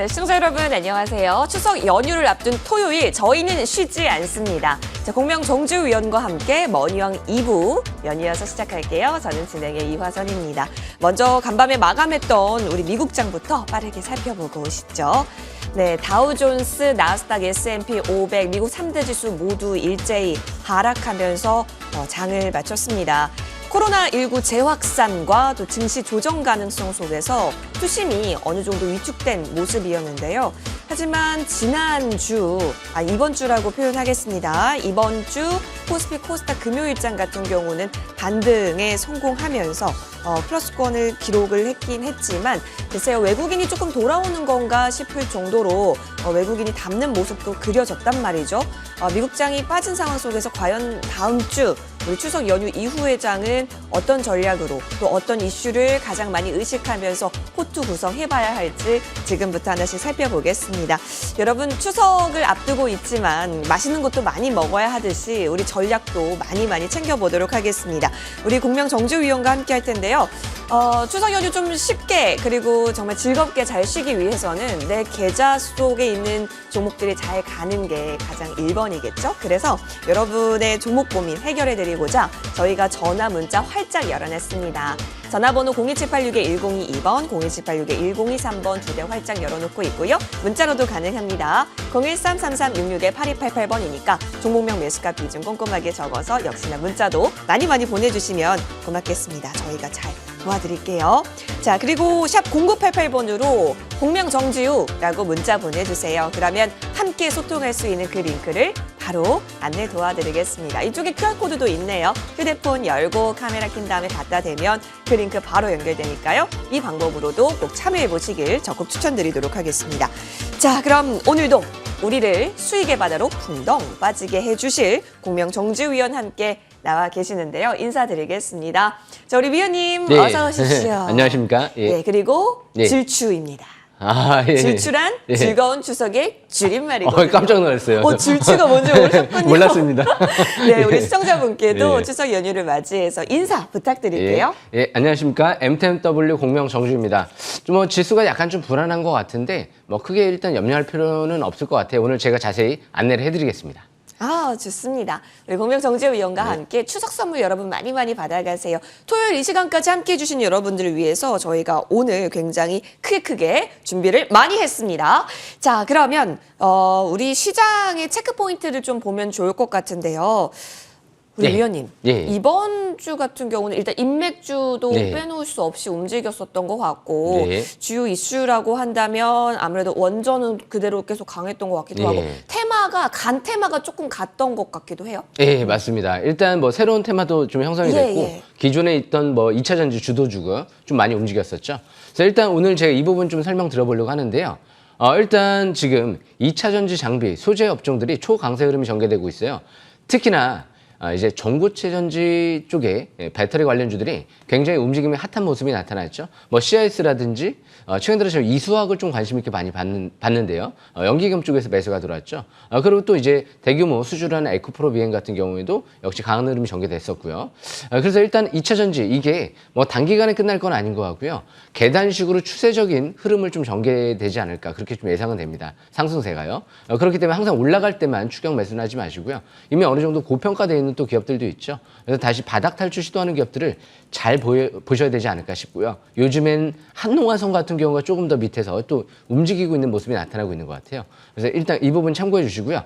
네, 시청자 여러분 안녕하세요. 추석 연휴를 앞둔 토요일 저희는 쉬지 않습니다. 자, 공명정주위원과 함께 머니왕 2부 연이어서 시작할게요. 저는 진행의 이화선입니다. 먼저 간밤에 마감했던 우리 미국장부터 빠르게 살펴보고 오시죠. 네, 다우존스, 나스닥, S&P 500, 미국 3대 지수 모두 일제히 하락하면서 장을 마쳤습니다. 코로나19 재확산과 또 증시 조정 가능성 속에서 투심이 어느 정도 위축된 모습이었는데요. 하지만 지난주, 이번 주라고 표현하겠습니다. 이번 주 코스피 코스닥 금요일장 같은 경우는 반등에 성공하면서 플러스권을 기록을 했긴 했지만 글쎄요, 외국인이 조금 돌아오는 건가 싶을 정도로 외국인이 담는 모습도 그려졌단 말이죠. 미국장이 빠진 상황 속에서 과연 다음 주 우리 추석 연휴 이후의 장은 어떤 전략으로 또 어떤 이슈를 가장 많이 의식하면서 포트 구성해봐야 할지 지금부터 하나씩 살펴보겠습니다. 여러분, 추석을 앞두고 있지만 맛있는 것도 많이 먹어야 하듯이 우리 전략도 많이 챙겨보도록 하겠습니다. 우리 공명정주위원과 함께 할 텐데요. 추석 연휴 좀 쉽게 그리고 정말 즐겁게 잘 쉬기 위해서는 내 계좌 속에 있는 종목들이 잘 가는 게 가장 1번이겠죠. 그래서 여러분의 종목 고민 해결해드리고자 저희가 전화 문자 활짝 열어놨습니다. 전화번호 02786-1022번, 02786-1023번 두 대 활짝 열어놓고 있고요. 문자로도 가능합니다. 013-3366-8288번이니까 종목명 매수가 비중 꼼꼼하게 적어서 역시나 문자도 많이 보내주시면 고맙겠습니다. 저희가 잘 도와드릴게요. 자, 그리고 샵 0988번으로 공명정지우라고 문자 보내주세요. 그러면 함께 소통할 수 있는 그 링크를 바로 안내 도와드리겠습니다. 이쪽에 QR코드도 있네요. 휴대폰 열고 카메라 킨 다음에 갖다 대면 그 링크 바로 연결되니까요. 이 방법으로도 꼭 참여해보시길 적극 추천드리도록 하겠습니다. 자, 그럼 오늘도 우리를 수익의 바다로 풍덩 빠지게 해주실 공명정지위원 함께 나와 계시는데요. 인사드리겠습니다. 자, 우리 위원님 네. 어서 오십시오. 안녕하십니까? 예. 네, 그리고 예. 질추입니다. 예. 질추란 예. 즐거운 추석의 줄임말이거든요. 깜짝 놀랐어요. 질추가 뭔지 모르셨군요. 몰랐습니다. 네, 우리 시청자분께도 예. 추석 연휴를 맞이해서 인사 부탁드릴게요. 예, 안녕하십니까? MTMW 공명정주입니다. 좀 지수가 약간 좀 불안한 것 같은데 크게 일단 염려할 필요는 없을 것 같아요. 오늘 제가 자세히 안내를 해드리겠습니다. 좋습니다. 우리 공명정지위원과 함께 추석 선물 여러분 많이 받아가세요. 토요일 이 시간까지 함께 해주신 여러분들을 위해서 저희가 오늘 굉장히 크게 준비를 많이 했습니다. 자, 그러면 우리 시장의 체크 포인트를 좀 보면 좋을 것 같은데요. 우리 네. 위원님, 예. 이번 주 같은 경우는 일단 인맥주도 네. 빼놓을 수 없이 움직였었던 것 같고 네. 주요 이슈라고 한다면 아무래도 원전은 그대로 계속 강했던 것 같기도 네. 하고 테마가 조금 같던 것 같기도 해요. 예, 맞습니다. 일단 새로운 테마도 좀 형성이 됐고 기존에 있던 2차 전지 주도주가 좀 많이 움직였었죠. 그래서 일단 오늘 제가 이 부분 좀 설명 드려보려고 하는데요. 일단 지금 2차 전지 장비 소재 업종들이 초강세 흐름이 전개되고 있어요. 특히나 이제 전고체 전지 쪽에 배터리 관련주들이 굉장히 움직임이 핫한 모습이 나타났죠. CIS라든지 최근 들어서 이수학을 좀 관심 있게 많이 봤는데요. 연기금 쪽에서 매수가 들어왔죠. 그리고 또 이제 대규모 수주라는 에코프로 비행 같은 경우에도 역시 강한 흐름이 전개됐었고요. 그래서 일단 2차 전지 이게 단기간에 끝날 건 아닌 것 같고요. 계단식으로 추세적인 흐름을 좀 전개되지 않을까 그렇게 좀 예상은 됩니다. 상승세가요. 그렇기 때문에 항상 올라갈 때만 추격 매수는 하지 마시고요. 이미 어느 정도 고평가되어 있는 또 기업들도 있죠. 그래서 다시 바닥 탈출 시도하는 기업들을 잘 보셔야 되지 않을까 싶고요. 요즘엔 한농화성 같은 경우가 조금 더 밑에서 또 움직이고 있는 모습이 나타나고 있는 것 같아요. 그래서 일단 이 부분 참고해 주시고요.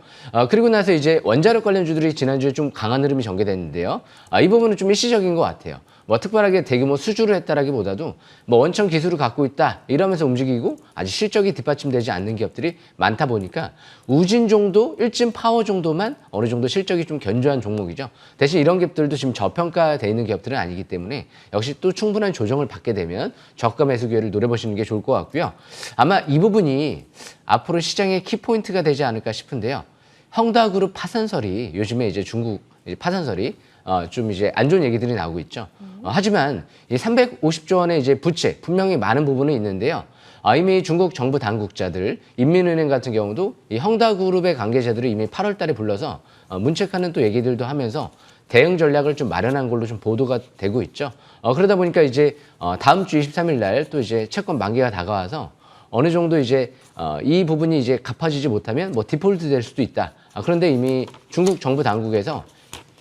그리고 나서 이제 원자력 관련주들이 지난주에 좀 강한 흐름이 전개됐는데요. 이 부분은 좀 일시적인 것 같아요. 특별하게 대규모 수주를 했다라기보다도 원천 기술을 갖고 있다 이러면서 움직이고 아직 실적이 뒷받침되지 않는 기업들이 많다 보니까 우진 정도, 일진 파워 정도만 어느 정도 실적이 좀 견조한 종목이죠. 대신 이런 기업들도 지금 저평가되어 있는 기업들은 아니기 때문에 역시 또 충분한 조정을 받게 되면 저가 매수 기회를 노려보시는 게 좋을 것 같고요. 아마 이 부분이 앞으로 시장의 키포인트가 되지 않을까 싶은데요. 헝다그룹 파산설이 요즘에 이제 중국 파산설이 좀 이제 안 좋은 얘기들이 나오고 있죠. 하지만 이 350조 원의 이제 부채 분명히 많은 부분은 있는데요. 이미 중국 정부 당국자들, 인민은행 같은 경우도 이 헝다그룹의 관계자들을 이미 8월 달에 불러서 문책하는 또 얘기들도 하면서 대응 전략을 좀 마련한 걸로 좀 보도가 되고 있죠. 그러다 보니까 이제 다음 주 23일 날 또 이제 채권 만기가 다가와서 어느 정도 이제 이 부분이 이제 갚아지지 못하면 뭐 디폴트 될 수도 있다. 그런데 이미 중국 정부 당국에서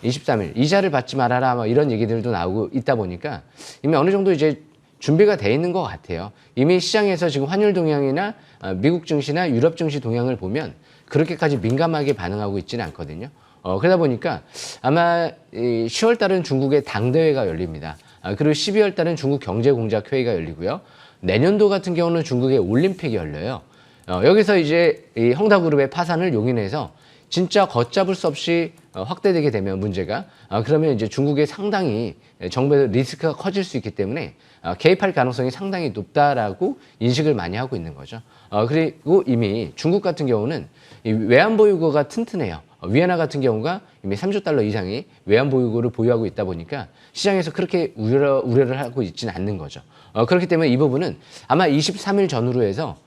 23일 이자를 받지 말아라 뭐 이런 얘기들도 나오고 있다 보니까 이미 어느 정도 이제 준비가 돼 있는 것 같아요. 이미 시장에서 지금 환율 동향이나 미국 증시나 유럽 증시 동향을 보면 그렇게까지 민감하게 반응하고 있지는 않거든요. 그러다 보니까 아마 10월 달은 중국의 당대회가 열립니다. 그리고 12월 달은 중국 경제공작회의가 열리고요. 내년도 같은 경우는 중국의 올림픽이 열려요. 여기서 이제 이 헝다그룹의 파산을 용인해서 진짜 걷잡을 수 없이 확대되게 되면 문제가 그러면 이제 중국에 상당히 정부의 리스크가 커질 수 있기 때문에 개입할 가능성이 상당히 높다라고 인식을 많이 하고 있는 거죠. 그리고 이미 중국 같은 경우는 이 외환보유고가 튼튼해요. 위안화 같은 경우가 이미 3조 달러 이상이 외환보유고를 보유하고 있다 보니까 시장에서 그렇게 우려를 하고 있지는 않는 거죠. 그렇기 때문에 이 부분은 아마 23일 전후로 해서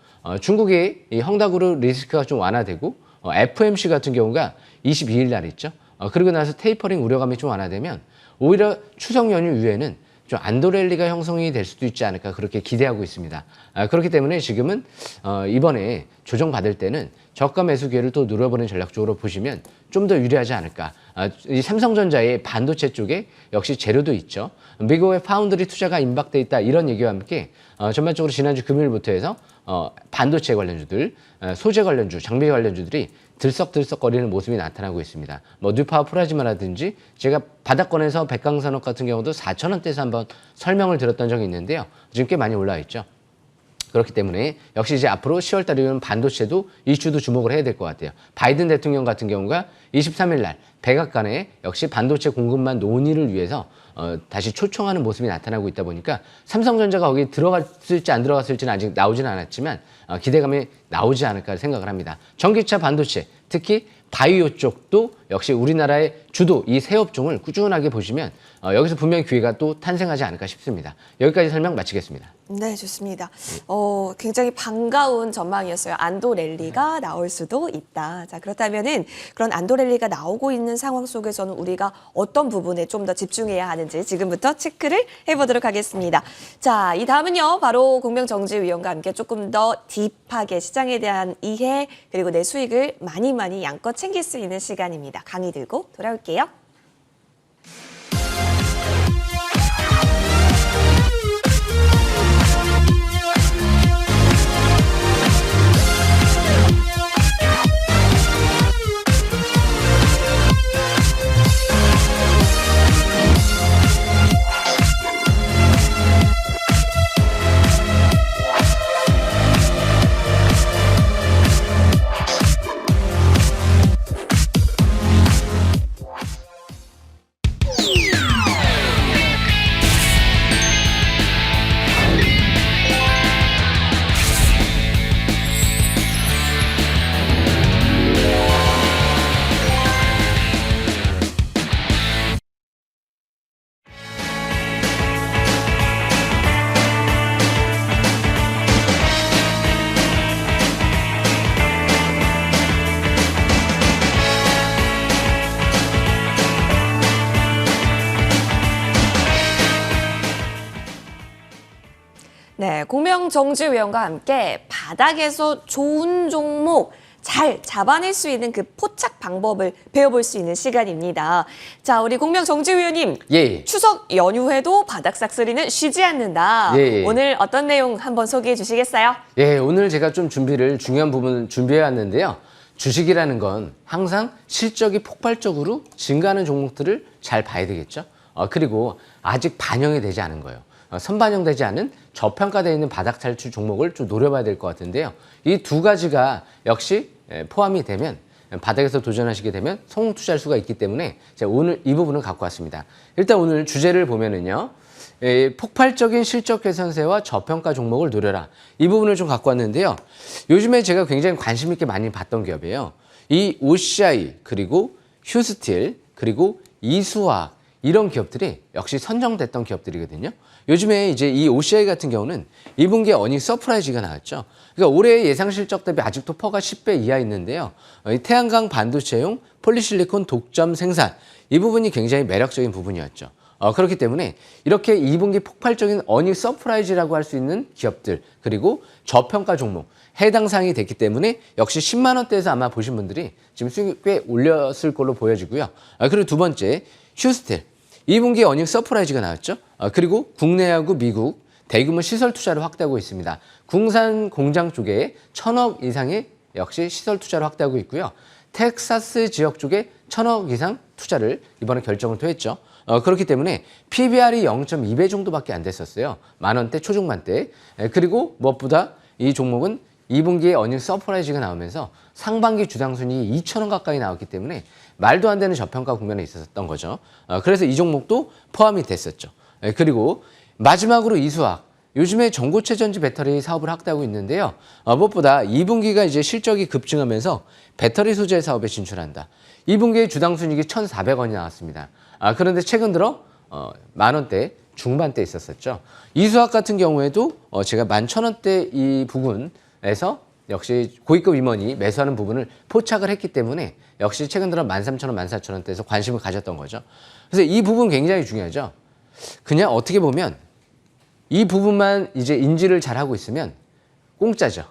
중국의 이 헝다그룹 리스크가 좀 완화되고 FMC 같은 경우가 22일 날 있죠. 그리고 나서 테이퍼링 우려감이 좀 완화되면 오히려 추석 연휴 이후에는 좀 안도랠리가 형성이 될 수도 있지 않을까 그렇게 기대하고 있습니다. 그렇기 때문에 지금은 이번에 조정받을 때는 저가 매수 기회를 또 노려보는 전략적으로 보시면 좀 더 유리하지 않을까. 이 삼성전자의 반도체 쪽에 역시 재료도 있죠. 미국의 파운드리 투자가 임박돼 있다 이런 얘기와 함께 전반적으로 지난주 금요일부터 해서 반도체 관련주들, 소재 관련주, 장비 관련주들이 들썩들썩거리는 모습이 나타나고 있습니다. 뭐 뉴파워 프라즈마라든지 제가 바닥권에서 백강산업 같은 경우도 4,000원대에서 한번 설명을 드렸던 적이 있는데요. 지금 꽤 많이 올라와 있죠. 그렇기 때문에 역시 이제 앞으로 10월 달이면 반도체도 이슈도 주목을 해야 될 것 같아요. 바이든 대통령 같은 경우가 23일 날 백악관에 역시 반도체 공급망 논의를 위해서 다시 초청하는 모습이 나타나고 있다 보니까 삼성전자가 거기 들어갔을지 안 들어갔을지는 아직 나오지는 않았지만 기대감이 나오지 않을까 생각을 합니다. 전기차 반도체, 특히 바이오 쪽도 역시 우리나라의 주도 이 세 업종을 꾸준하게 보시면 여기서 분명히 기회가 또 탄생하지 않을까 싶습니다. 여기까지 설명 마치겠습니다. 네, 좋습니다. 굉장히 반가운 전망이었어요. 안도 랠리가 나올 수도 있다. 자, 그렇다면은 그런 안도 랠리가 나오고 있는 상황 속에서는 우리가 어떤 부분에 좀 더 집중해야 하는지 지금부터 체크를 해보도록 하겠습니다. 자, 이 다음은요, 바로 공명정지위원과 함께 조금 더 딥하게 시장에 대한 이해 그리고 내 수익을 많이 양껏 챙길 수 있는 시간입니다. 강의 들고 돌아올게요. 네, 공명정지위원과 함께 바닥에서 좋은 종목 잘 잡아낼 수 있는 그 포착 방법을 배워볼 수 있는 시간입니다. 자, 우리 공명정지위원님, 예. 추석 연휴에도 바닥 싹쓸이는 쉬지 않는다. 예. 오늘 어떤 내용 한번 소개해 주시겠어요? 예, 오늘 제가 좀 중요한 부분 준비해 왔는데요. 주식이라는 건 항상 실적이 폭발적으로 증가하는 종목들을 잘 봐야 되겠죠. 그리고 아직 반영이 되지 않은 거예요. 선반영되지 않은 저평가되어 있는 바닥 탈출 종목을 좀 노려봐야 될 것 같은데요. 이 두 가지가 역시 포함이 되면 바닥에서 도전하시게 되면 성공 투자할 수가 있기 때문에 제가 오늘 이 부분을 갖고 왔습니다. 일단 오늘 주제를 보면은요. 폭발적인 실적 개선세와 저평가 종목을 노려라. 이 부분을 좀 갖고 왔는데요. 요즘에 제가 굉장히 관심 있게 많이 봤던 기업이에요. 이 OCI 그리고 휴스틸 그리고 이수화학 이런 기업들이 역시 선정됐던 기업들이거든요. 요즘에 이제 이 OCI 같은 경우는 2분기에 어닝 서프라이즈가 나왔죠. 그러니까 올해 예상 실적 대비 아직도 퍼가 10배 이하 있는데요. 이 태양광 반도체용 폴리실리콘 독점 생산 이 부분이 굉장히 매력적인 부분이었죠. 그렇기 때문에 이렇게 2분기 폭발적인 어닝 서프라이즈라고 할 수 있는 기업들 그리고 저평가 종목 해당 사항이 됐기 때문에 역시 10만 원대에서 아마 보신 분들이 지금 수익 꽤 올렸을 걸로 보여지고요. 그리고 두 번째 휴스텔 2분기 어닝 서프라이즈가 나왔죠. 그리고 국내하고 미국 대규모 시설 투자를 확대하고 있습니다. 궁산 공장 쪽에 1,000억 이상의 역시 시설 투자를 확대하고 있고요. 텍사스 지역 쪽에 1,000억 이상 투자를 이번에 결정을 토했죠. 그렇기 때문에 PBR이 0.2배 정도밖에 안 됐었어요. 만원대 초중반대. 그리고 무엇보다 이 종목은 2분기에 어닝 서프라이즈가 나오면서 상반기 주당 순이익이 2,000원 가까이 나왔기 때문에 말도 안 되는 저평가 국면에 있었던 거죠. 그래서 이 종목도 포함이 됐었죠. 그리고 마지막으로 이수학. 요즘에 전고체 전지 배터리 사업을 확대하고 있는데요. 무엇보다 2분기가 이제 실적이 급증하면서 배터리 소재 사업에 진출한다. 2분기에 주당 순이익이 1,400원이 나왔습니다. 그런데 최근 들어 만원대 중반대 있었었죠. 이수학 같은 경우에도 제가 11,000원대 이 부분에서 역시 고위급 임원이 매수하는 부분을 포착을 했기 때문에 역시 최근 들어 13,000원, 14,000원대에서 관심을 가졌던 거죠. 그래서 이 부분 굉장히 중요하죠. 그냥 어떻게 보면 이 부분만 이제 인지를 잘하고 있으면 공짜죠.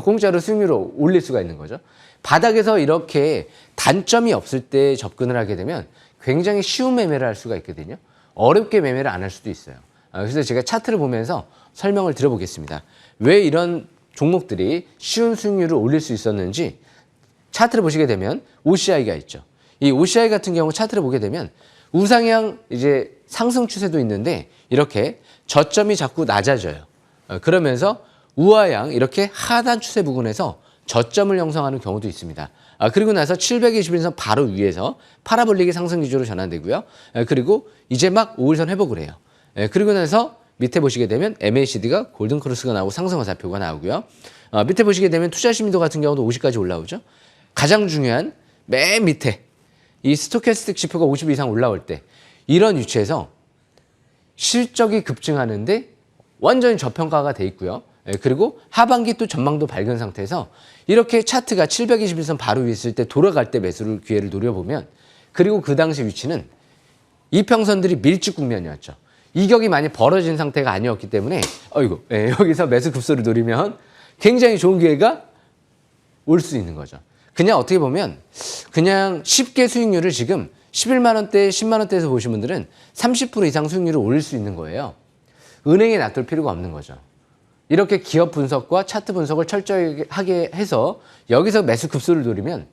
공짜로 수익률을 올릴 수가 있는 거죠. 바닥에서 이렇게 단점이 없을 때 접근을 하게 되면 굉장히 쉬운 매매를 할 수가 있거든요. 어렵게 매매를 안 할 수도 있어요. 그래서 제가 차트를 보면서 설명을 드려보겠습니다. 왜 이런 종목들이 쉬운 수익률을 올릴 수 있었는지 차트를 보시게 되면 OCI가 있죠. 이 OCI 같은 경우 차트를 보게 되면 우상향 이제 상승 추세도 있는데 이렇게 저점이 자꾸 낮아져요. 그러면서 우하향 이렇게 하단 추세 부근에서 저점을 형성하는 경우도 있습니다. 그리고 나서 721선 바로 위에서 파라볼릭의 상승 기조로 전환되고요. 그리고 이제 막 5일선 회복을 해요. 그리고 나서 밑에 보시게 되면 MACD가 골든크로스가 나오고 상승화살표가 나오고요. 밑에 보시게 되면 투자 심리도 같은 경우도 50까지 올라오죠. 가장 중요한 맨 밑에 이 스토캐스틱 지표가 50 이상 올라올 때 이런 위치에서 실적이 급증하는데 완전히 저평가가 돼 있고요. 그리고 하반기 또 전망도 밝은 상태에서 이렇게 차트가 721선 바로 위에 있을 때 돌아갈 때 매수를 기회를 노려보면 그리고 그 당시 위치는 이평선들이 밀집 국면이었죠. 이격이 많이 벌어진 상태가 아니었기 때문에 여기서 매수 급소를 노리면 굉장히 좋은 기회가 올 수 있는 거죠. 그냥 어떻게 보면 그냥 쉽게 수익률을 지금 11만 원대, 10만 원대에서 보신 분들은 30% 이상 수익률을 올릴 수 있는 거예요. 은행에 놔둘 필요가 없는 거죠. 이렇게 기업 분석과 차트 분석을 철저하게 해서 여기서 매수 급소를 노리면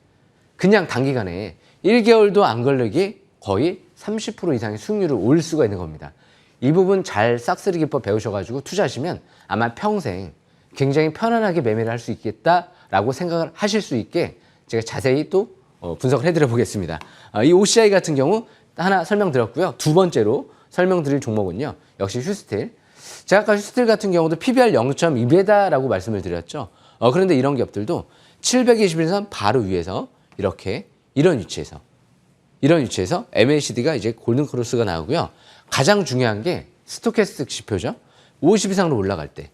그냥 단기간에 1개월도 안 걸리게 거의 30% 이상의 수익률을 올릴 수가 있는 겁니다. 이 부분 잘 싹쓸이 기법 배우셔가지고 투자하시면 아마 평생 굉장히 편안하게 매매를 할 수 있겠다라고 생각을 하실 수 있게 제가 자세히 또 분석을 해드려 보겠습니다. 이 OCI 같은 경우 하나 설명드렸고요. 두 번째로 설명드릴 종목은요. 역시 휴스틸. 제가 아까 휴스틸 같은 경우도 PBR 0.2배다라고 말씀을 드렸죠. 그런데 이런 기업들도 721선 바로 위에서 이렇게 이런 위치에서 MACD가 이제 골든크로스가 나오고요. 가장 중요한 게 스토캐스틱 지표죠. 50 이상으로 올라갈 때.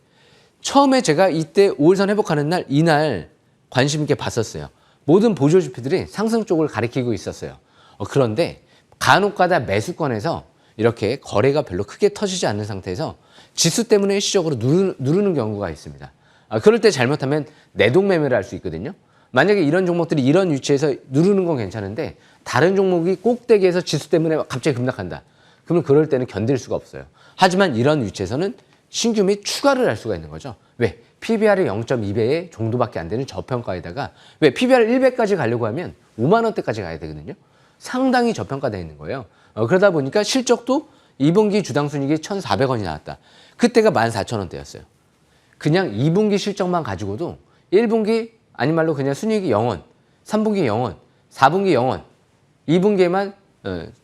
처음에 제가 이때 5일선 회복하는 날, 이날 관심 있게 봤었어요. 모든 보조 지표들이 상승 쪽을 가리키고 있었어요. 그런데 간혹가다 매수권에서 이렇게 거래가 별로 크게 터지지 않는 상태에서 지수 때문에 일시적으로 누르는 경우가 있습니다. 그럴 때 잘못하면 내동 매매를 할 수 있거든요. 만약에 이런 종목들이 이런 위치에서 누르는 건 괜찮은데 다른 종목이 꼭대기에서 지수 때문에 갑자기 급락한다. 그러면 그럴 때는 견딜 수가 없어요. 하지만 이런 위치에서는 신규 및 추가를 할 수가 있는 거죠. 왜? PBR이 0.2배 정도밖에 안 되는 저평가에다가 왜? PBR 1배까지 가려고 하면 5만 원대까지 가야 되거든요. 상당히 저평가되어 있는 거예요. 그러다 보니까 실적도 2분기 주당 순이익이 1,400원이 나왔다. 그때가 14,000원대였어요. 그냥 2분기 실적만 가지고도 1분기 아닌 말로 그냥 순이익이 0원, 3분기 0원, 4분기 0원, 2분기에만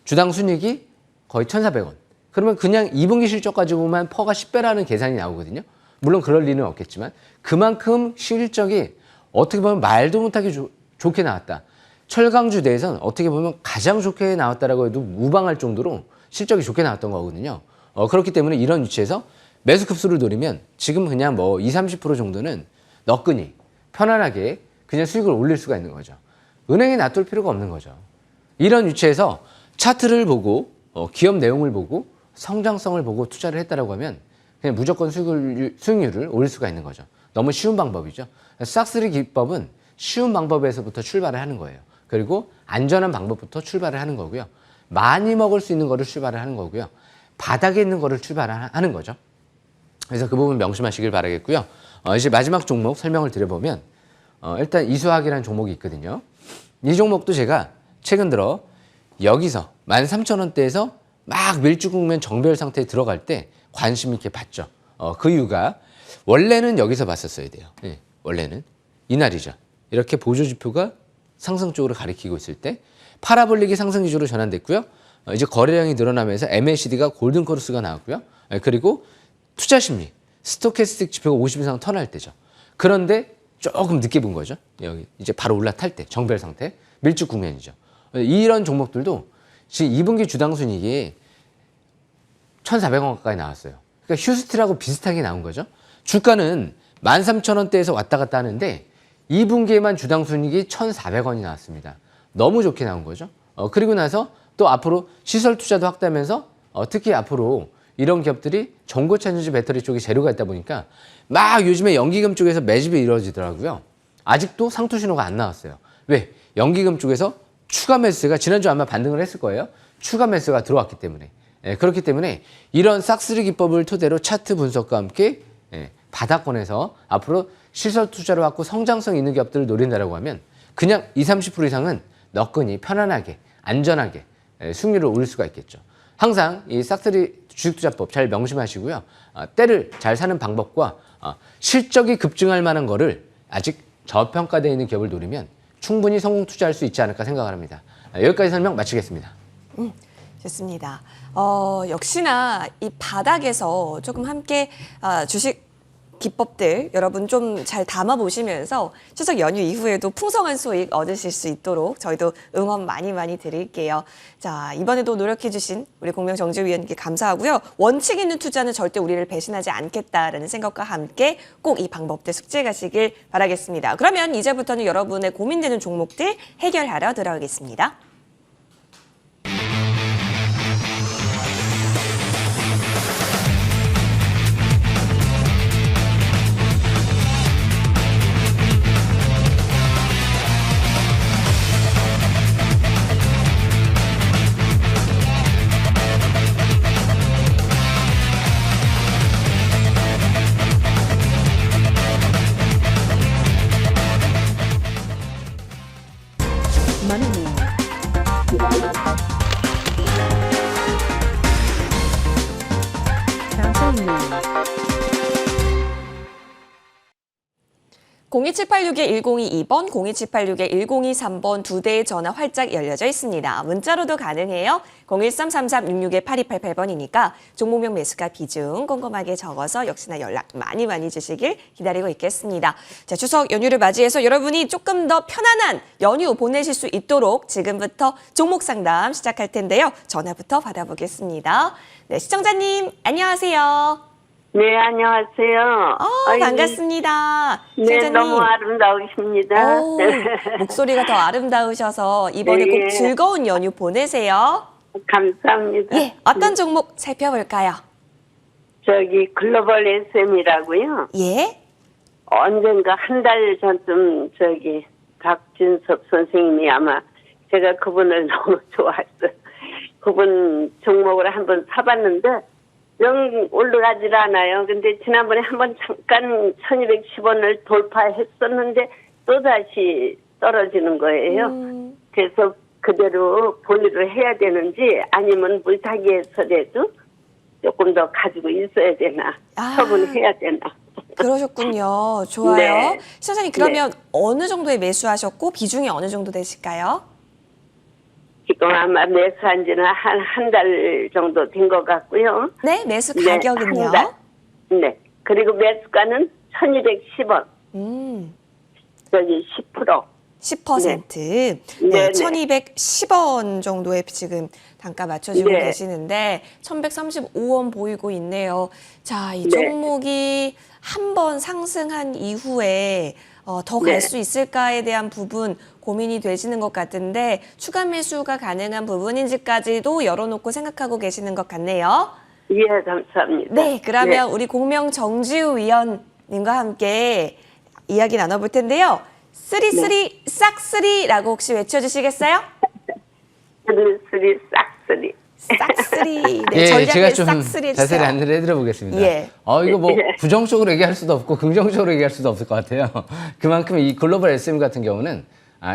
주당 순이익이 거의 1,400원. 그러면 그냥 2분기 실적 가지고만 퍼가 10배라는 계산이 나오거든요. 물론 그럴 리는 없겠지만 그만큼 실적이 어떻게 보면 말도 못하게 좋게 나왔다. 철강주 내에서는 어떻게 보면 가장 좋게 나왔다라고 해도 무방할 정도로 실적이 좋게 나왔던 거거든요. 그렇기 때문에 이런 위치에서 매수 급수를 노리면 지금 그냥 뭐 20, 30% 정도는 너끈히 편안하게 그냥 수익을 올릴 수가 있는 거죠. 은행에 놔둘 필요가 없는 거죠. 이런 위치에서 차트를 보고 기업 내용을 보고 성장성을 보고 투자를 했다라고 하면 그냥 무조건 수익률을 올릴 수가 있는 거죠. 너무 쉬운 방법이죠. 싹쓸이 기법은 쉬운 방법에서부터 출발을 하는 거예요. 그리고 안전한 방법부터 출발을 하는 거고요. 많이 먹을 수 있는 거를 출발을 하는 거고요. 바닥에 있는 거를 출발하는 거죠. 그래서 그 부분 명심하시길 바라겠고요. 이제 마지막 종목 설명을 드려보면 일단 이수학이라는 종목이 있거든요. 이 종목도 제가 최근 들어 여기서 13,000원대에서 막 밀주 국면 정배열 상태에 들어갈 때 관심 있게 봤죠. 그 이유가 원래는 여기서 봤었어야 돼요. 네, 원래는 이날이죠. 이렇게 보조지표가 상승 쪽으로 가리키고 있을 때 파라볼릭이 상승 기조로 전환됐고요. 이제 거래량이 늘어나면서 MACD가 골든크로스가 나왔고요. 그리고 투자심리, 스토캐스틱 지표가 50 이상 턴할 때죠. 그런데 조금 늦게 본 거죠. 여기 이제 바로 올라탈 때 정배열 상태, 밀주 국면이죠. 이런 종목들도 지금 2분기 주당 순이익이 1,400원 가까이 나왔어요. 그러니까 휴스트라고 비슷하게 나온 거죠. 주가는 13,000원대에서 왔다 갔다 하는데 2분기에만 주당 순이익이 1,400원이 나왔습니다. 너무 좋게 나온 거죠. 그리고 나서 또 앞으로 시설 투자도 확대하면서 특히 앞으로 이런 기업들이 전고체 에너지 배터리 쪽에 재료가 있다 보니까 막 요즘에 연기금 쪽에서 매집이 이루어지더라고요. 아직도 상투 신호가 안 나왔어요. 왜? 연기금 쪽에서 추가 매수가 지난주 아마 반등을 했을 거예요. 추가 매수가 들어왔기 때문에. 그렇기 때문에 이런 싹쓸이 기법을 토대로 차트 분석과 함께 바닥권에서 앞으로 시설 투자로 갖고 성장성 있는 기업들을 노린다라고 하면 그냥 20, 30% 이상은 너끈히 편안하게 안전하게 수익률을 올릴 수가 있겠죠. 항상 이 싹쓸이 주식투자법 잘 명심하시고요. 때를 잘 사는 방법과 실적이 급증할 만한 거를 아직 저평가되어 있는 기업을 노리면 충분히 성공 투자할 수 있지 않을까 생각을 합니다. 여기까지 설명 마치겠습니다. 좋습니다. 역시나 이 바닥에서 조금 함께 주식 기법들 여러분 좀 잘 담아 보시면서 추석 연휴 이후에도 풍성한 수익 얻으실 수 있도록 저희도 응원 많이 드릴게요. 자, 이번에도 노력해 주신 우리 공명정주위원님께 감사하고요. 원칙 있는 투자는 절대 우리를 배신하지 않겠다라는 생각과 함께 꼭 이 방법들 숙지해 가시길 바라겠습니다. 그러면 이제부터는 여러분의 고민되는 종목들 해결하러 들어가겠습니다. (02786) 1022번, 02786 1023번 두 대의 전화 활짝 열려져 있습니다. 문자로도 가능해요. 013-3366-8288번이니까 종목명 매수가 비중 꼼꼼하게 적어서 역시나 연락 많이 주시길 기다리고 있겠습니다. 자, 추석 연휴를 맞이해서 여러분이 조금 더 편안한 연휴 보내실 수 있도록 지금부터 종목 상담 시작할 텐데요. 전화부터 받아보겠습니다. 네, 시청자님 안녕하세요. 네, 안녕하세요. 반갑습니다. 네, 시청자님. 너무 아름다우십니다. 목소리가 더 아름다우셔서 이번에 네. 꼭 즐거운 연휴 보내세요. 감사합니다. 예, 어떤 종목 살펴볼까요? 저기 글로벌 SM이라고요. 예, 언젠가 한 달 전쯤 저기 박진섭 선생님이 아마 제가 그분을 너무 좋아했어요. 그분 종목을 한번 사봤는데 영 올라가질 않아요. 근데 지난번에 한번 잠깐 1210원을 돌파했었는데 또다시 떨어지는 거예요. 그래서 그대로 보유를 해야 되는지 아니면 물타기에서라도 조금 더 가지고 있어야 되나 처분해야 되나. 그러셨군요. 좋아요. 네. 시청자님 그러면 어느 정도에 매수하셨고 비중이 어느 정도 되실까요? 지금 아마 매수한 지는 한 달 정도 된 것 같고요. 네, 매수 네, 가격은요? 한 달. 네. 그리고 매수가는 1210원. 저기 10%. 10%. 네, 1210원 정도에 지금 단가 맞춰주고 네. 계시는데 1135원 보이고 있네요. 자, 이 네. 종목이 한 번 상승한 이후에 더 갈 네. 수 있을까에 대한 부분 고민이 되시는 것 같은데 추가 매수가 가능한 부분인지까지도 열어놓고 생각하고 계시는 것 같네요. 예, 감사합니다. 네, 그러면 우리 공명 정지우 위원님과 함께 이야기 나눠볼 텐데요. 쓰리쓰리 싹쓰리라고 혹시 외쳐주시겠어요? 쓰리 싹쓰리. 싹쓰리. 네, 예, 제가 전략을 좀 싹쓰리 자세히 해주세요. 안내를 해드려 보겠습니다. 예. 이거 뭐 부정적으로 얘기할 수도 없고 긍정적으로 얘기할 수도 없을 것 같아요. 그만큼 이 글로벌 SM 같은 경우는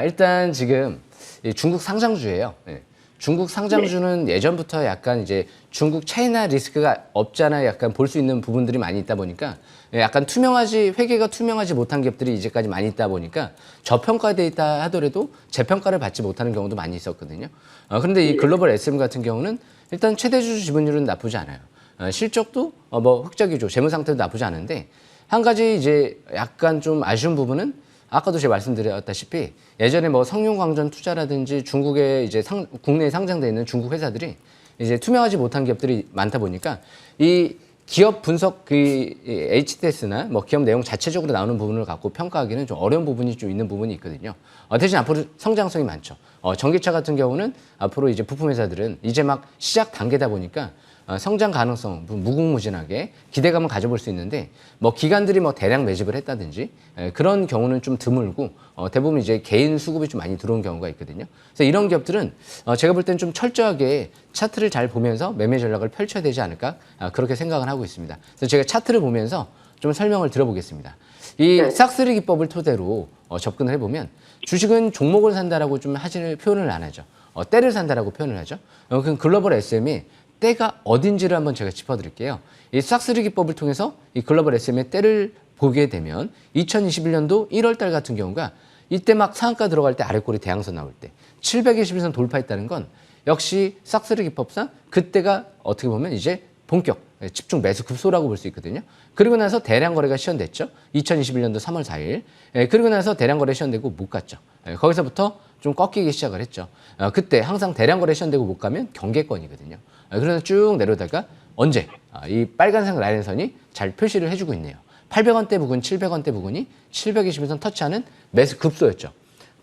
일단 지금 이 중국 상장주예요. 예. 중국 상장주는 예전부터 약간 이제 중국 차이나 리스크가 없잖아 약간 볼 수 있는 부분들이 많이 있다 보니까 약간 회계가 투명하지 못한 기업들이 이제까지 많이 있다 보니까 저평가돼 있다 하더라도 재평가를 받지 못하는 경우도 많이 있었거든요. 그런데 이 글로벌 SM 같은 경우는 일단 최대주 지분율은 나쁘지 않아요. 실적도 뭐 흑자기조, 재무 상태도 나쁘지 않은데 한 가지 이제 약간 좀 아쉬운 부분은 아까도 제가 말씀드렸다시피 예전에 뭐 성룡광전 투자라든지 중국에 이제 국내에 상장돼 있는 중국 회사들이 이제 투명하지 못한 기업들이 많다 보니까 이 기업 분석 그 HTS나 뭐 기업 내용 자체적으로 나오는 부분을 갖고 평가하기는 좀 어려운 부분이 좀 있는 부분이 있거든요. 대신 앞으로 성장성이 많죠. 전기차 같은 경우는 앞으로 이제 부품 회사들은 이제 막 시작 단계다 보니까 성장 가능성 무궁무진하게 기대감을 가져볼 수 있는데 뭐 기관들이 뭐 대량 매집을 했다든지 그런 경우는 좀 드물고 대부분 이제 개인 수급이 좀 많이 들어온 경우가 있거든요. 그래서 이런 기업들은 제가 볼 땐 좀 철저하게 차트를 잘 보면서 매매 전략을 펼쳐야 되지 않을까 그렇게 생각을 하고 있습니다. 그래서 제가 차트를 보면서 좀 설명을 드려보겠습니다. 이 싹쓸이 기법을 토대로 접근을 해보면 주식은 종목을 산다라고 좀 표현을 안 하죠. 때를 산다라고 표현을 하죠. 그럼 글로벌 SM이 때가 어딘지를 한번 제가 짚어드릴게요. 이 싹쓸이 기법을 통해서 이 글로벌 SM의 때를 보게 되면 2021년도 1월 달 같은 경우가 이때 막 상한가 들어갈 때 아래꼬리 대항선 나올 때 721선 돌파했다는 건 역시 싹쓸이 기법상 그때가 어떻게 보면 이제 본격 집중 매수 급소라고 볼 수 있거든요. 그리고 나서 대량 거래가 시현됐죠. 2021년도 3월 4일. 그리고 나서 대량 거래 시현되고 못 갔죠. 거기서부터 좀 꺾이기 시작을 했죠. 그때 항상 대량 거래 시현되고 못 가면 경계권이거든요. 그래서 쭉 내려다가 언제 이 빨간색 라인선이 잘 표시를 해주고 있네요. 800원대 부근, 700원대 부근이 720선 터치하는 매수 급소였죠.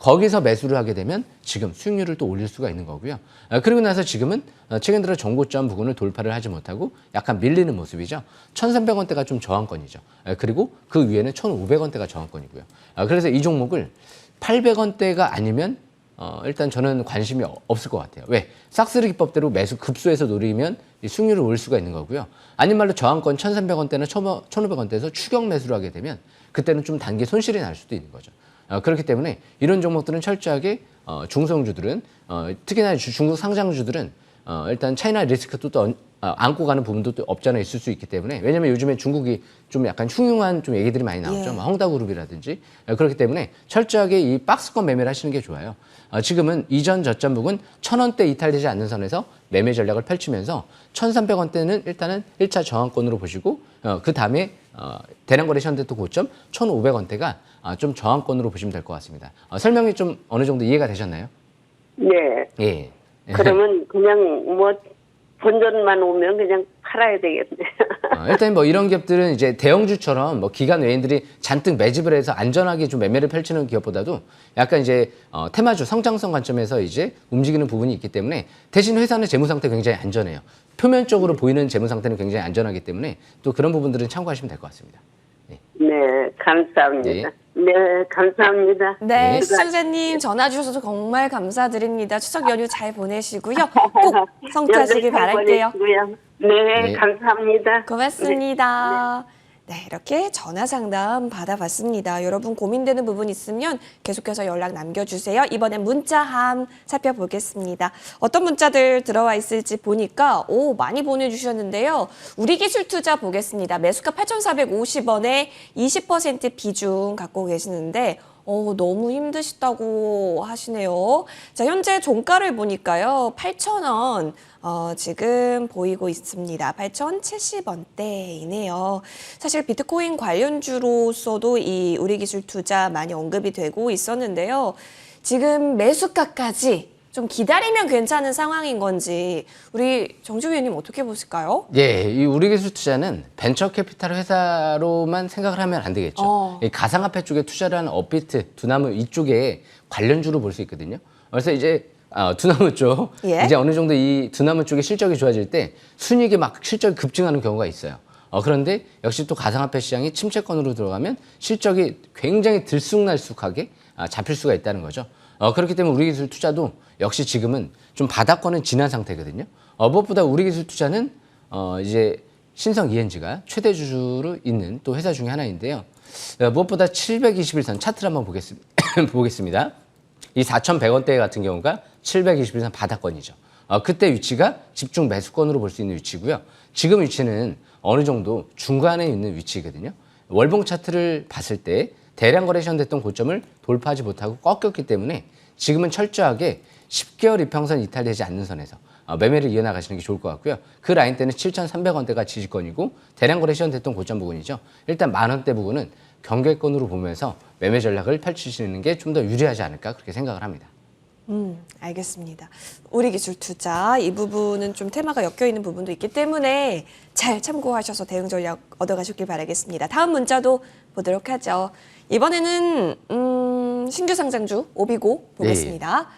거기서 매수를 하게 되면 지금 수익률을 또 올릴 수가 있는 거고요. 그리고 나서 지금은 최근 들어 정고점 부근을 돌파를 하지 못하고 약간 밀리는 모습이죠. 1,300원대가 좀 저항권이죠. 그리고 그 위에는 1,500원대가 저항권이고요. 그래서 이 종목을 800원대가 아니면 일단 저는 관심이 없을 것 같아요. 왜? 싹쓸이 기법대로 매수 급소해서 노리면 이 수익률을 올 수가 있는 거고요. 아닌 말로 저항권 1,300원대나 1,500원대에서 추격 매수를 하게 되면 그때는 좀 단기 손실이 날 수도 있는 거죠. 그렇기 때문에 이런 종목들은 철저하게 중성주들은 특히나 중국 상장주들은 일단 차이나 리스크도 또 안고 가는 부분도 또 없지 않아 있을 수 있기 때문에 왜냐면 요즘에 중국이 좀 약간 흉흉한 좀 얘기들이 많이 나오죠. 뭐 헝다그룹이라든지 그렇기 때문에 철저하게 이 박스권 매매를 하시는 게 좋아요. 지금은 이전 저점 부근 1,000원대 이탈되지 않는 선에서 매매 전략을 펼치면서 1,300원대는 일단은 1차 저항권으로 보시고 그 다음에 대량 거래 시현대 또 고점 1,500원대가 좀 저항권으로 보시면 될 것 같습니다. 설명이 좀 어느 정도 이해가 되셨나요? 네. 예. 그러면 그냥 뭐 본전만 오면 그냥 팔아야 되겠네요. 일단 뭐 이런 기업들은 이제 대형주처럼 뭐 기관 외인들이 잔뜩 매집을 해서 안전하게 좀 매매를 펼치는 기업보다도 약간 이제 테마주 성장성 관점에서 이제 움직이는 부분이 있기 때문에 대신 회사는 재무 상태 굉장히 안전해요. 표면적으로 보이는 재무 상태는 굉장히 안전하기 때문에 또 그런 부분들은 참고하시면 될 것 같습니다. 네, 감사합니다. 네, 감사합니다. 네, 시청자님 전화 주셔서 정말 감사드립니다. 추석 연휴 잘 보내시고요. 꼭 성취하시길 바랄게요. 네, 네. 감사합니다. 고맙습니다. 네, 이렇게 전화 상담 받아봤습니다. 여러분 고민되는 부분 있으면 계속해서 연락 남겨주세요. 이번엔 문자함 살펴보겠습니다. 어떤 문자들 들어와 있을지 보니까 많이 보내주셨는데요. 우리기술투자 보겠습니다. 매수가 8,450원에 20% 비중 갖고 계시는데 너무 힘드시다고 하시네요. 자, 현재 종가를 보니까요. 8,000원 지금 보이고 있습니다. 8,070원대이네요. 사실 비트코인 관련주로서도 이 우리기술투자 많이 언급이 되고 있었는데요. 지금 매수가까지 좀 기다리면 괜찮은 상황인 건지 우리 정주 위원님 어떻게 보실까요? 예, 이 우리기술투자는 벤처 캐피탈 회사로만 생각을 하면 안 되겠죠. 이 가상화폐 쪽에 투자를 하는 업비트, 두나무 이쪽에 관련주로 볼 수 있거든요. 그래서 이제 두나무 쪽, 예. 이제 어느 정도 이 두나무 쪽의 실적이 좋아질 때 순이익이 막 실적이 급증하는 경우가 있어요. 그런데 역시 또 가상화폐 시장이 침체권으로 들어가면 실적이 굉장히 들쑥날쑥하게 잡힐 수가 있다는 거죠. 그렇기 때문에 우리기술 투자도 역시 지금은 좀 바닥권은 지난 상태거든요. 무엇보다 우리기술 투자는 이제 신성 ENG가 최대 주주로 있는 또 회사 중에 하나인데요. 무엇보다 721선 차트를 한번 보겠습니다. 이 4,100원대 같은 경우가 721선 바닥권이죠. 그때 위치가 집중 매수권으로 볼 수 있는 위치고요. 지금 위치는 어느 정도 중간에 있는 위치거든요. 월봉 차트를 봤을 때 대량 거래 시현됐던 고점을 돌파하지 못하고 꺾였기 때문에 지금은 철저하게 10개월 이평선 이탈되지 않는 선에서 매매를 이어나가시는 게 좋을 것 같고요. 그 라인 때는 7,300원대가 지지권이고 대량 거래 시현됐던 고점 부분이죠. 일단 만원대 부분은 경계권으로 보면서 매매 전략을 펼치시는 게 좀 더 유리하지 않을까 그렇게 생각을 합니다. 알겠습니다. 우리 기술 투자 이 부분은 좀 테마가 엮여 있는 부분도 있기 때문에 잘 참고하셔서 대응 전략 얻어가시길 바라겠습니다. 다음 문자도 보도록 하죠. 이번에는 신규 상장주 오비고 보겠습니다.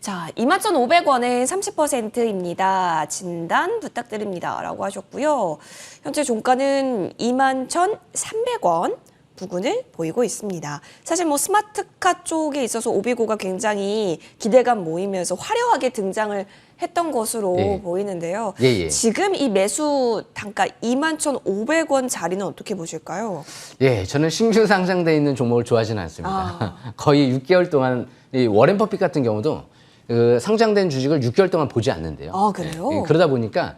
자, 21,500원에 30%입니다. 진단 부탁드립니다. 라고 하셨고요. 현재 종가는 21,300원. 부근을 보이고 있습니다. 사실 뭐 스마트카 쪽에 있어서 오비고가 굉장히 기대감 모이면서 화려하게 등장을 했던 것으로 예. 보이는데요. 예. 지금 이 매수 단가 21,500원 자리는 어떻게 보실까요? 예, 저는 신규 상장돼 있는 종목을 좋아하지는 않습니다. 거의 6개월 동안 이 워렌 버핏 같은 경우도 그 상장된 주식을 6개월 동안 보지 않는데요. 아, 그래요? 예, 그러다 보니까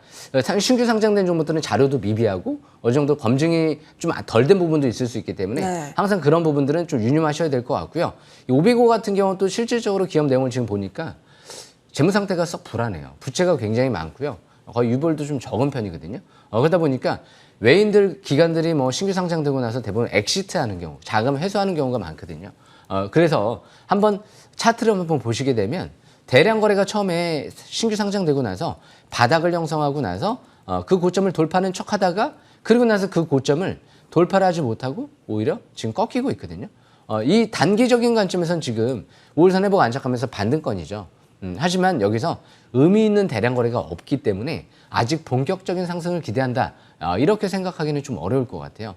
신규 상장된 종목들은 자료도 미비하고 어느 정도 검증이 좀 덜 된 부분도 있을 수 있기 때문에 네. 항상 그런 부분들은 좀 유념하셔야 될 것 같고요. 이 오비고 같은 경우는 또 실질적으로 기업 내용을 지금 보니까 재무 상태가 썩 불안해요. 부채가 굉장히 많고요. 거의 유보율도 좀 적은 편이거든요. 그러다 보니까 외인들 기관들이 뭐 신규 상장되고 나서 대부분 엑시트하는 경우, 자금 회수하는 경우가 많거든요. 그래서 한번 차트를 한번 보시게 되면 대량 거래가 처음에 신규 상장되고 나서 바닥을 형성하고 나서 그 고점을 돌파하는 척하다가 그리고 나서 그 고점을 돌파를 하지 못하고 오히려 지금 꺾이고 있거든요. 이 단기적인 관점에서는 지금 5일선 회복 안착하면서 반등권이죠. 하지만 여기서 의미 있는 대량 거래가 없기 때문에 아직 본격적인 상승을 기대한다. 이렇게 생각하기는 좀 어려울 것 같아요.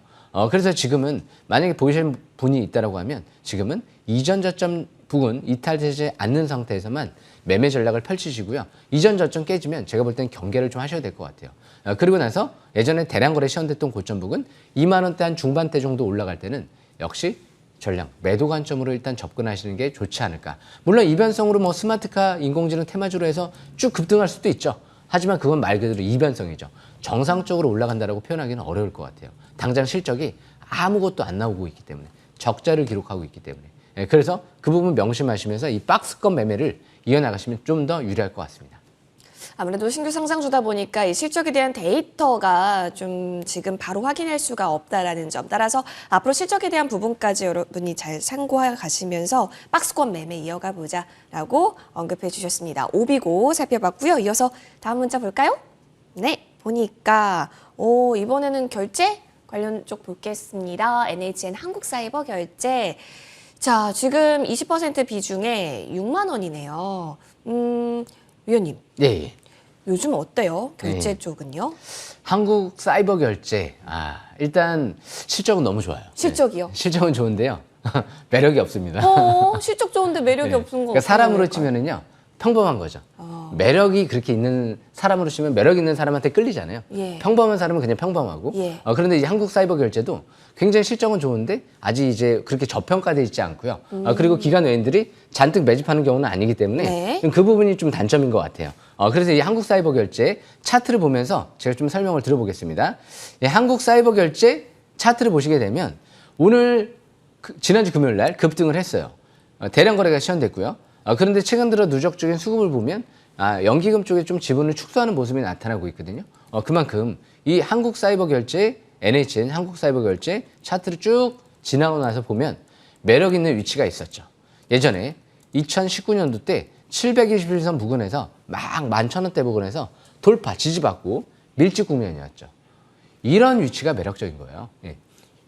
그래서 지금은 만약에 보이실 분이 있다라고 하면 지금은 이전 저점 부근 이탈되지 않는 상태에서만 매매 전략을 펼치시고요. 이전 저점 깨지면 제가 볼 땐 경계를 좀 하셔야 될 것 같아요. 그리고 나서 예전에 대량 거래 시현됐던 고점 부근 2만 원대 한 중반대 정도 올라갈 때는 역시 전략 매도 관점으로 일단 접근하시는 게 좋지 않을까. 물론 이변성으로 뭐 스마트카, 인공지능 테마주로 해서 쭉 급등할 수도 있죠. 하지만 그건 말 그대로 이변성이죠. 정상적으로 올라간다라고 표현하기는 어려울 것 같아요. 당장 실적이 아무것도 안 나오고 있기 때문에 적자를 기록하고 있기 때문에. 그래서 그 부분 명심하시면서 이 박스권 매매를 이어나가시면 좀 더 유리할 것 같습니다. 아무래도 신규 상장주다 보니까 이 실적에 대한 데이터가 좀 지금 바로 확인할 수가 없다라는 점. 따라서 앞으로 실적에 대한 부분까지 여러분이 잘 참고해 가시면서 박스권 매매 이어가 보자라고 언급해 주셨습니다. 오비고 살펴봤고요. 이어서 다음 문자 볼까요? 네, 보니까 이번에는 결제 관련 쪽 보겠습니다. NHN 한국사이버 결제. 자, 지금 20% 비중에 6만 원이네요. 위원님. 예. 요즘 어때요? 결제 네. 쪽은요? 한국 사이버 결제. 일단 실적은 너무 좋아요. 실적이요? 네. 실적은 좋은데요. 매력이 없습니다. 실적 좋은데 매력이 네. 없은 거. 그러니까 사람으로 그러니까요. 치면은요. 평범한 거죠. 매력이 그렇게 있는 사람으로 치면 매력 있는 사람한테 끌리잖아요. 예. 평범한 사람은 그냥 평범하고. 예. 그런데 이제 한국 사이버 결제도 굉장히 실적은 좋은데 아직 이제 그렇게 저평가돼 있지 않고요. 그리고 기관 외인들이 잔뜩 매집하는 경우는 아니기 때문에 네. 좀 그 부분이 좀 단점인 것 같아요. 그래서 이 한국 사이버 결제 차트를 보면서 제가 좀 설명을 드려보겠습니다. 한국 사이버 결제 차트를 보시게 되면 오늘 지난주 금요일 날 급등을 했어요. 대량 거래가 시현됐고요. 그런데 최근 들어 누적적인 수급을 보면 연기금 쪽에 좀 지분을 축소하는 모습이 나타나고 있거든요. 그만큼 이 한국 사이버 결제, NHN 한국 사이버 결제 차트를 쭉 지나고 나서 보면 매력 있는 위치가 있었죠. 예전에 2019년도 때 721선 부근에서 막 11,000원대 부근에서 돌파, 지지받고 밀집 국면이었죠. 이런 위치가 매력적인 거예요. 예.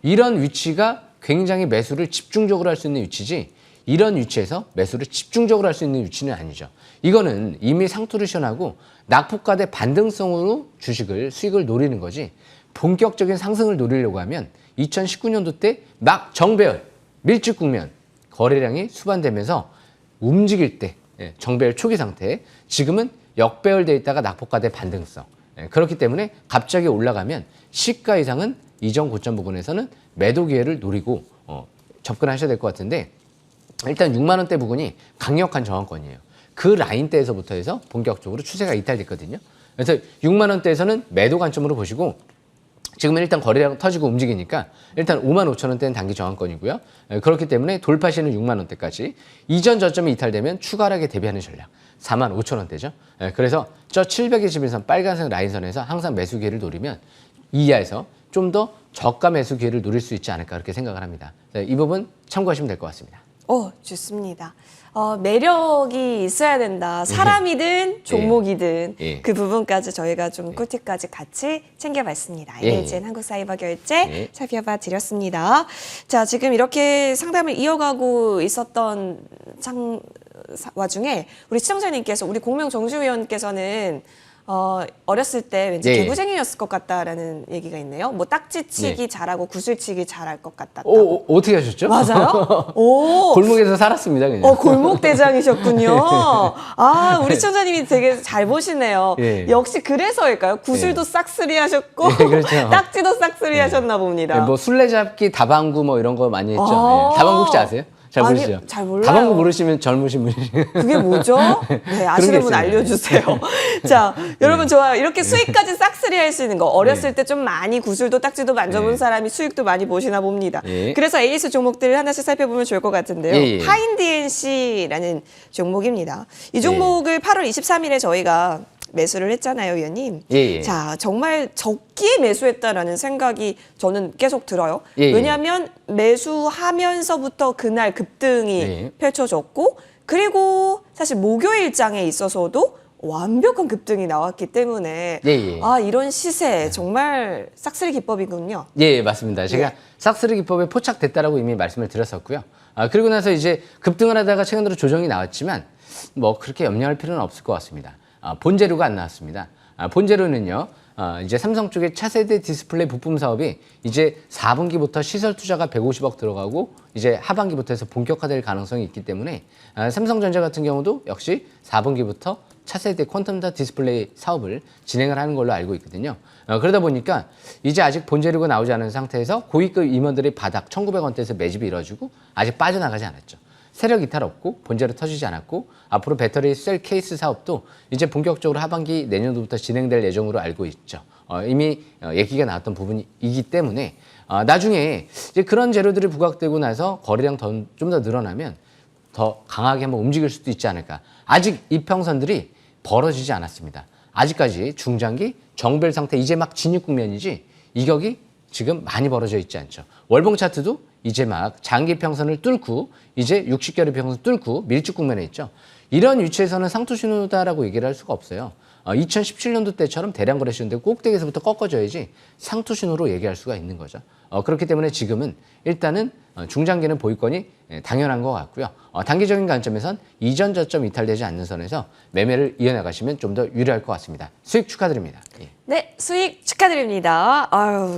이런 위치가 굉장히 매수를 집중적으로 할 수 있는 위치지 이런 위치에서 매수를 집중적으로 할 수 있는 위치는 아니죠. 이거는 이미 상투를 시원하고 낙폭과대 반등성으로 주식을 수익을 노리는 거지 본격적인 상승을 노리려고 하면 2019년도 때 막 정배열, 밀집 국면, 거래량이 수반되면서 움직일 때 정배열 초기 상태, 지금은 역배열돼 있다가 낙폭과대 반등성. 그렇기 때문에 갑자기 올라가면 시가 이상은 이전 고점 부근에서는 매도 기회를 노리고 접근하셔야 될 것 같은데 일단 6만 원대 부근이 강력한 저항권이에요. 그 라인대에서부터 해서 본격적으로 추세가 이탈됐거든요. 그래서 6만 원대에서는 매도 관점으로 보시고 지금은 일단 거래량 터지고 움직이니까 일단 5만 5천 원대는 단기 저항권이고요. 그렇기 때문에 돌파시는 6만 원대까지 이전 저점이 이탈되면 추가 하락에 대비하는 전략 4만 5천 원대죠. 그래서 저 721선 빨간색 라인선에서 항상 매수 기회를 노리면 이하에서 좀 더 저가 매수 기회를 노릴 수 있지 않을까 그렇게 생각을 합니다. 이 부분 참고하시면 될 것 같습니다. 좋습니다. 매력이 있어야 된다. 사람이든 종목이든 그 부분까지 저희가 좀 꿀팁까지 같이 챙겨봤습니다. LGN 한국사이버결제 살펴봐 드렸습니다. 자, 지금 이렇게 상담을 이어가고 있었던 와중에 우리 시청자님께서 우리 공명 정주위원께서는 어렸을 때 왠지 개구쟁이였을 것 같다라는 얘기가 있네요. 뭐 딱지치기 잘하고 구슬치기 잘할 것 같다. 어떻게 하셨죠? 맞아요? 오. 골목에서 살았습니다, 그냥. 골목 대장이셨군요. 아, 우리 시청자님이 되게 잘 보시네요. 역시 그래서일까요? 구슬도 싹쓸이 하셨고, 그렇죠. 딱지도 싹쓸이 하셨나 봅니다. 뭐 술래잡기, 다방구 뭐 이런 거 많이 했죠. 다방구 혹시 아세요? 잘 모르시죠? 잘 몰라요. 다방구 모르시면 젊으신 분이시죠. 그게 뭐죠? 네, 아시는 분 알려주세요. 자, 여러분 좋아요. 이렇게 수익까지 싹쓸이 할 수 있는 거. 어렸을 때 좀 많이 구슬도 딱지도 만져본 사람이 수익도 많이 보시나 봅니다. 그래서 AS 종목들을 하나씩 살펴보면 좋을 것 같은데요. 파인DNC라는 종목입니다. 이 종목을 8월 23일에 저희가 매수를 했잖아요, 위원님. 자, 정말 적기에 매수했다라는 생각이 저는 계속 들어요. 왜냐하면 매수하면서부터 그날 급등이 펼쳐졌고 그리고 사실 목요일장에 있어서도 완벽한 급등이 나왔기 때문에 아, 이런 시세 정말 싹쓸이 기법이군요. 맞습니다. 제가 싹쓸이 기법에 포착됐다라고 이미 말씀을 드렸었고요. 그리고 나서 이제 급등을 하다가 최근 들어 조정이 나왔지만 뭐 그렇게 염려할 필요는 없을 것 같습니다. 본재료가 안 나왔습니다. 본재료는요, 이제 삼성 쪽의 차세대 디스플레이 부품 사업이 이제 4분기부터 시설 투자가 150억 들어가고 이제 하반기부터 해서 본격화될 가능성이 있기 때문에 삼성전자 같은 경우도 역시 4분기부터 차세대 퀀텀 디스플레이 사업을 진행을 하는 걸로 알고 있거든요. 그러다 보니까 이제 아직 본재료가 나오지 않은 상태에서 고위급 임원들의 바닥 1,900원대에서 매집이 이루어지고 아직 빠져나가지 않았죠. 세력 이탈 없고 본재료 터지지 않았고 앞으로 배터리 셀 케이스 사업도 이제 본격적으로 하반기 내년도부터 진행될 예정으로 알고 있죠. 이미 얘기가 나왔던 부분이기 때문에 나중에 이제 그런 재료들이 부각되고 나서 거래량 좀 더 늘어나면 더 강하게 한번 움직일 수도 있지 않을까. 아직 이평선들이 벌어지지 않았습니다. 아직까지 중장기 정배열 상태 이제 막 진입 국면이지 이격이 지금 많이 벌어져 있지 않죠. 월봉 차트도 이제 막 장기 평선을 뚫고 이제 60개월 평선 뚫고 밀집 국면에 있죠. 이런 위치에서는 상투 신호다라고 얘기를 할 수가 없어요. 2017년도 때처럼 대량 거래 시는데 꼭대기에서부터 꺾어져야지 상투 신호로 얘기할 수가 있는 거죠. 그렇기 때문에 지금은 일단은 중장기는 보유권이 당연한 것 같고요. 단기적인 관점에선 이전 저점 이탈되지 않는 선에서 매매를 이어나가시면 좀 더 유리할 것 같습니다. 수익 축하드립니다. 네, 수익 축하드립니다.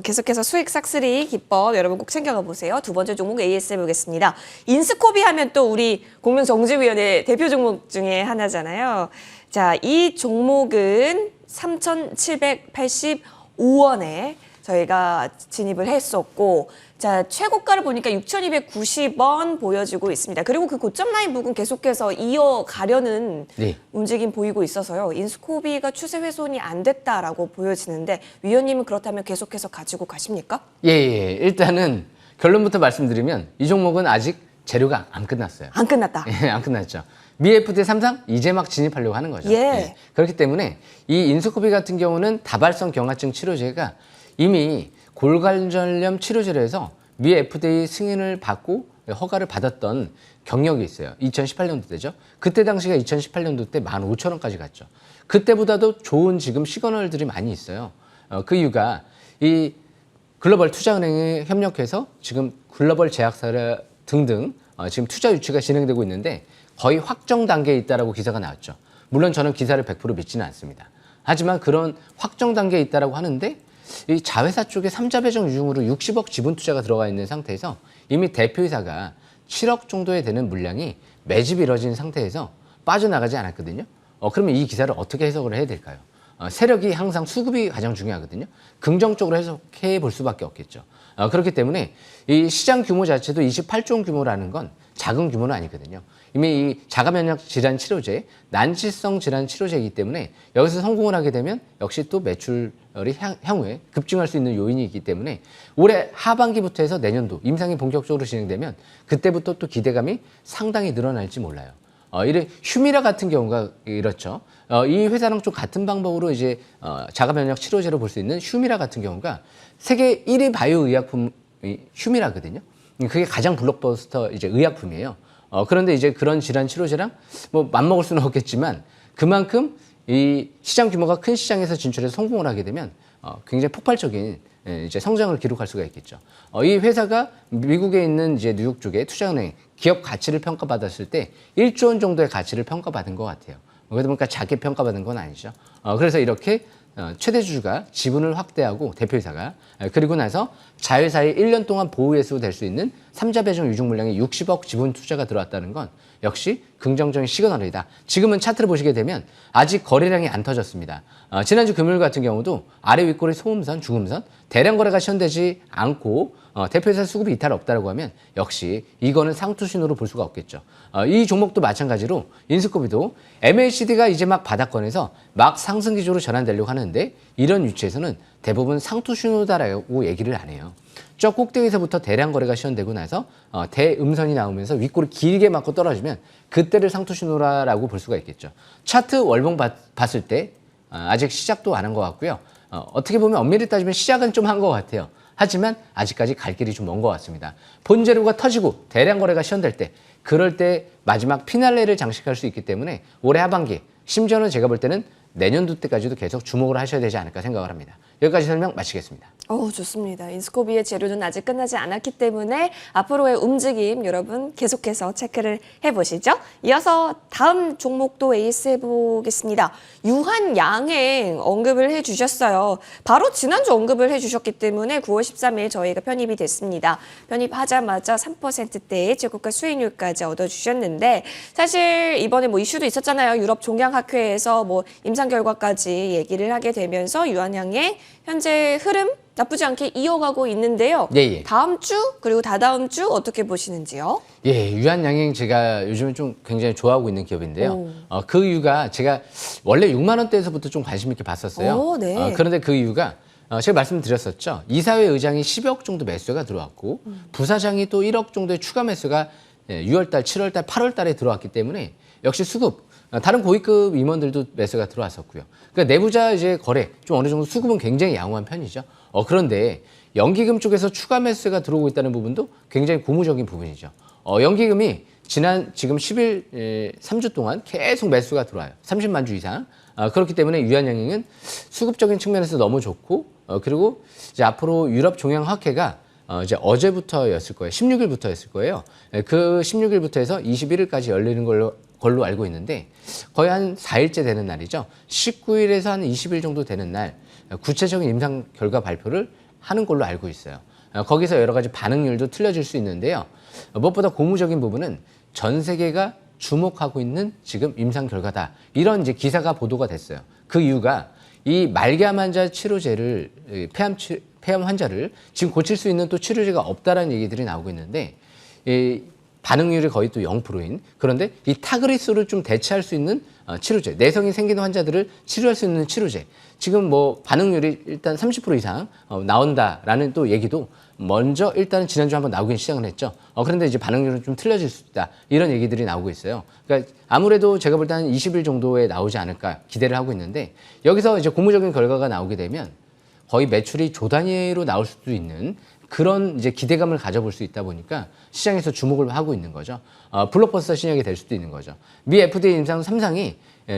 계속해서 수익 싹쓸이 기법 여러분 꼭 챙겨가 보세요. 두 번째 종목 AS 보겠습니다. 인스코비 하면 또 우리 공명정지위원회 대표 종목 중에 하나잖아요. 자, 이 종목은 3,785원에 저희가 진입을 했었고, 자, 최고가를 보니까 6,290원 보여지고 있습니다. 그리고 그 고점 라인 부분 계속해서 이어가려는 움직임 보이고 있어서요. 인스코비가 추세 훼손이 안 됐다라고 보여지는데 위원님은 그렇다면 계속해서 가지고 가십니까? 일단은 결론부터 말씀드리면 이 종목은 아직 재료가 안 끝났어요. 안 끝났다. 안 끝났죠. 미 FD 3상 이제 막 진입하려고 하는 거죠. 그렇기 때문에 이 인스코비 같은 경우는 다발성 경화증 치료제가 이미 골관절염 치료제로 해서 미 FDA 승인을 받고 허가를 받았던 경력이 있어요. 2018년도 때죠. 그때 당시가 2018년도 때 15,000원까지 갔죠. 그때보다도 좋은 지금 시그널들이 많이 있어요. 그 이유가 이 글로벌 투자은행에 협력해서 지금 글로벌 제약사 등등 지금 투자 유치가 진행되고 있는데 거의 확정 단계에 있다라고 기사가 나왔죠. 물론 저는 기사를 100% 믿지는 않습니다. 하지만 그런 확정 단계에 있다라고 하는데 이 자회사 쪽에 3자 배정 유중으로 60억 지분 투자가 들어가 있는 상태에서 이미 대표이사가 7억 정도에 되는 물량이 매집이 이뤄진 상태에서 빠져나가지 않았거든요. 그러면 이 기사를 어떻게 해석을 해야 될까요? 세력이 항상 수급이 가장 중요하거든요. 긍정적으로 해석해 볼 수밖에 없겠죠. 그렇기 때문에 이 시장 규모 자체도 28조 원 규모라는 건 작은 규모는 아니거든요. 이미 이 자가면역 질환 치료제, 난치성 질환 치료제이기 때문에 여기서 성공을 하게 되면 역시 또 매출이 향후에 급증할 수 있는 요인이 있기 때문에 올해 하반기부터 해서 내년도 임상이 본격적으로 진행되면 그때부터 또 기대감이 상당히 늘어날지 몰라요. 이런 휴미라 같은 경우가 이렇죠. 이 회사랑 좀 같은 방법으로 이제 자가면역 치료제로 볼 수 있는 휴미라 같은 경우가 세계 1위 바이오 의약품 휴미라거든요. 그게 가장 블록버스터 이제 의약품이에요. 그런데 이제 그런 질환 치료제랑 뭐 맞먹을 수는 없겠지만 그만큼 이 시장 규모가 큰 시장에서 진출해서 성공을 하게 되면 굉장히 폭발적인 이제 성장을 기록할 수가 있겠죠. 이 회사가 미국에 있는 이제 뉴욕 쪽에 투자은행 기업 가치를 평가받았을 때 1조 원 정도의 가치를 평가받은 것 같아요. 그러다 보니까 작게 평가받은 건 아니죠. 그래서 이렇게 최대 주주가 지분을 확대하고 대표이사가 그리고 나서 자회사에 1년 동안 보호예수 될 수 있는 3자 배정 유중 물량이 60억 지분 투자가 들어왔다는 건 역시 긍정적인 시그널이다. 지금은 차트를 보시게 되면 아직 거래량이 안 터졌습니다. 지난주 금요일 같은 경우도 아래 윗꼬리 소음선, 중음선 대량 거래가 시현되지 않고 대표이사 수급이 이탈 없다라고 하면 역시 이거는 상투 신호로 볼 수가 없겠죠. 이 종목도 마찬가지로 인스코비도 MACD가 이제 막 바닥권에서 막 상승 기조로 전환되려고 하는데 이런 위치에서는 대부분 상투 신호다라고 얘기를 안 해요. 저 꼭대기에서부터 대량 거래가 시현되고 나서 대음선이 나오면서 윗골이 길게 맞고 떨어지면 그때를 상투 신호라고 볼 수가 있겠죠. 차트 월봉 봤을 때 아직 시작도 안 한 것 같고요. 어떻게 보면 엄밀히 따지면 시작은 좀 한 것 같아요. 하지만 아직까지 갈 길이 좀 먼 것 같습니다. 본재료가 터지고 대량 거래가 시현될 때 그럴 때 마지막 피날레를 장식할 수 있기 때문에 올해 하반기 심지어는 제가 볼 때는 내년도 때까지도 계속 주목을 하셔야 되지 않을까 생각을 합니다. 여기까지 설명 마치겠습니다. 좋습니다. 인스코비의 재료는 아직 끝나지 않았기 때문에 앞으로의 움직임 여러분 계속해서 체크를 해보시죠. 이어서 다음 종목도 에이스 해보겠습니다. 유한양행 언급을 해주셨어요. 바로 지난주 언급을 해주셨기 때문에 9월 13일 저희가 편입이 됐습니다. 편입하자마자 3%대의 최고가 수익률까지 얻어주셨는데 사실 이번에 뭐 이슈도 있었잖아요. 유럽 종양학회에서 뭐 임상 결과까지 얘기를 하게 되면서 유한양행 현재 흐름 나쁘지 않게 이어가고 있는데요. 예. 다음 주 그리고 다다음 주 어떻게 보시는지요? 예, 유한양행 제가 요즘에 좀 굉장히 좋아하고 있는 기업인데요. 그 이유가 제가 원래 6만 원대에서부터 좀 관심 있게 봤었어요. 네. 그런데 그 이유가 제가 말씀드렸었죠. 이사회 의장이 10억 정도 매수가 들어왔고 부사장이 또 1억 정도의 추가 매수가 6월달, 7월달, 8월달에 들어왔기 때문에 역시 수급 다른 고위급 임원들도 매수가 들어왔었고요. 그러니까 내부자 이제 거래 좀 어느 정도 수급은 굉장히 양호한 편이죠. 그런데 연기금 쪽에서 추가 매수가 들어오고 있다는 부분도 굉장히 고무적인 부분이죠. 연기금이 지금 10일 3주 동안 계속 매수가 들어와요. 30만 주 이상. 그렇기 때문에 유한양행은 수급적인 측면에서 너무 좋고 그리고 이제 앞으로 유럽 종양학회가 이제 어제부터였을 거예요. 16일부터였을 거예요. 그 16일부터 해서 21일까지 열리는 걸로 알고 있는데 거의 한 4일째 되는 날이죠. 19일에서 한 20일 정도 되는 날 구체적인 임상 결과 발표를 하는 걸로 알고 있어요. 거기서 여러 가지 반응률도 틀려질 수 있는데요. 무엇보다 고무적인 부분은 전 세계가 주목하고 있는 지금 임상 결과다. 이런 이제 기사가 보도가 됐어요. 그 이유가 이 말기암 환자 치료제를 폐암 환자를 지금 고칠 수 있는 또 치료제가 없다라는 얘기들이 나오고 있는데 반응률이 거의 또 0%인 그런데 이 타그리스를 좀 대체할 수 있는 치료제, 내성이 생기는 환자들을 치료할 수 있는 치료제 지금 뭐 반응률이 일단 30% 이상 나온다라는 또 얘기도 먼저 일단은 지난주 한번 나오긴 시작을 했죠. 그런데 이제 반응률은 좀 틀려질 수 있다. 이런 얘기들이 나오고 있어요. 그러니까 아무래도 제가 볼 때 한 20일 정도에 나오지 않을까 기대를 하고 있는데 여기서 이제 고무적인 결과가 나오게 되면 거의 매출이 조 단위로 나올 수도 있는 그런 이제 기대감을 가져볼 수 있다 보니까 시장에서 주목을 하고 있는 거죠. 블록버스터 신약이 될 수도 있는 거죠. 미 FDA 임상 3상이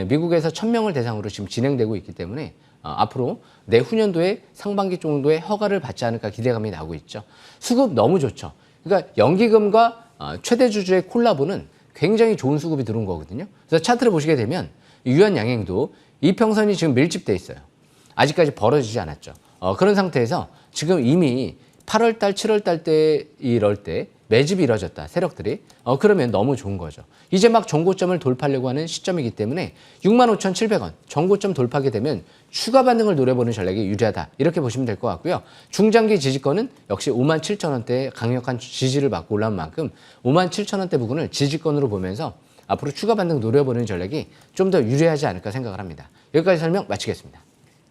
미국에서 1,000명을 대상으로 지금 진행되고 있기 때문에 앞으로 내후년도에 상반기 정도에 허가를 받지 않을까 기대감이 나오고 있죠. 수급 너무 좋죠. 그러니까 연기금과 최대 주주의 콜라보는 굉장히 좋은 수급이 들어온 거거든요. 그래서 차트를 보시게 되면 유한양행도 이평선이 지금 밀집돼 있어요. 아직까지 벌어지지 않았죠. 그런 상태에서 지금 이미 8월달, 7월달 때 이럴 때 매집이 이뤄졌다. 세력들이. 그러면 너무 좋은 거죠. 이제 막 정고점을 돌파하려고 하는 시점이기 때문에 65,700원 정고점 돌파하게 되면 추가 반등을 노려보는 전략이 유리하다. 이렇게 보시면 될 것 같고요. 중장기 지지권은 역시 57,000원대에 강력한 지지를 받고 올라온 만큼 57,000원대 부분을 지지권으로 보면서 앞으로 추가 반등 노려보는 전략이 좀 더 유리하지 않을까 생각을 합니다. 여기까지 설명 마치겠습니다.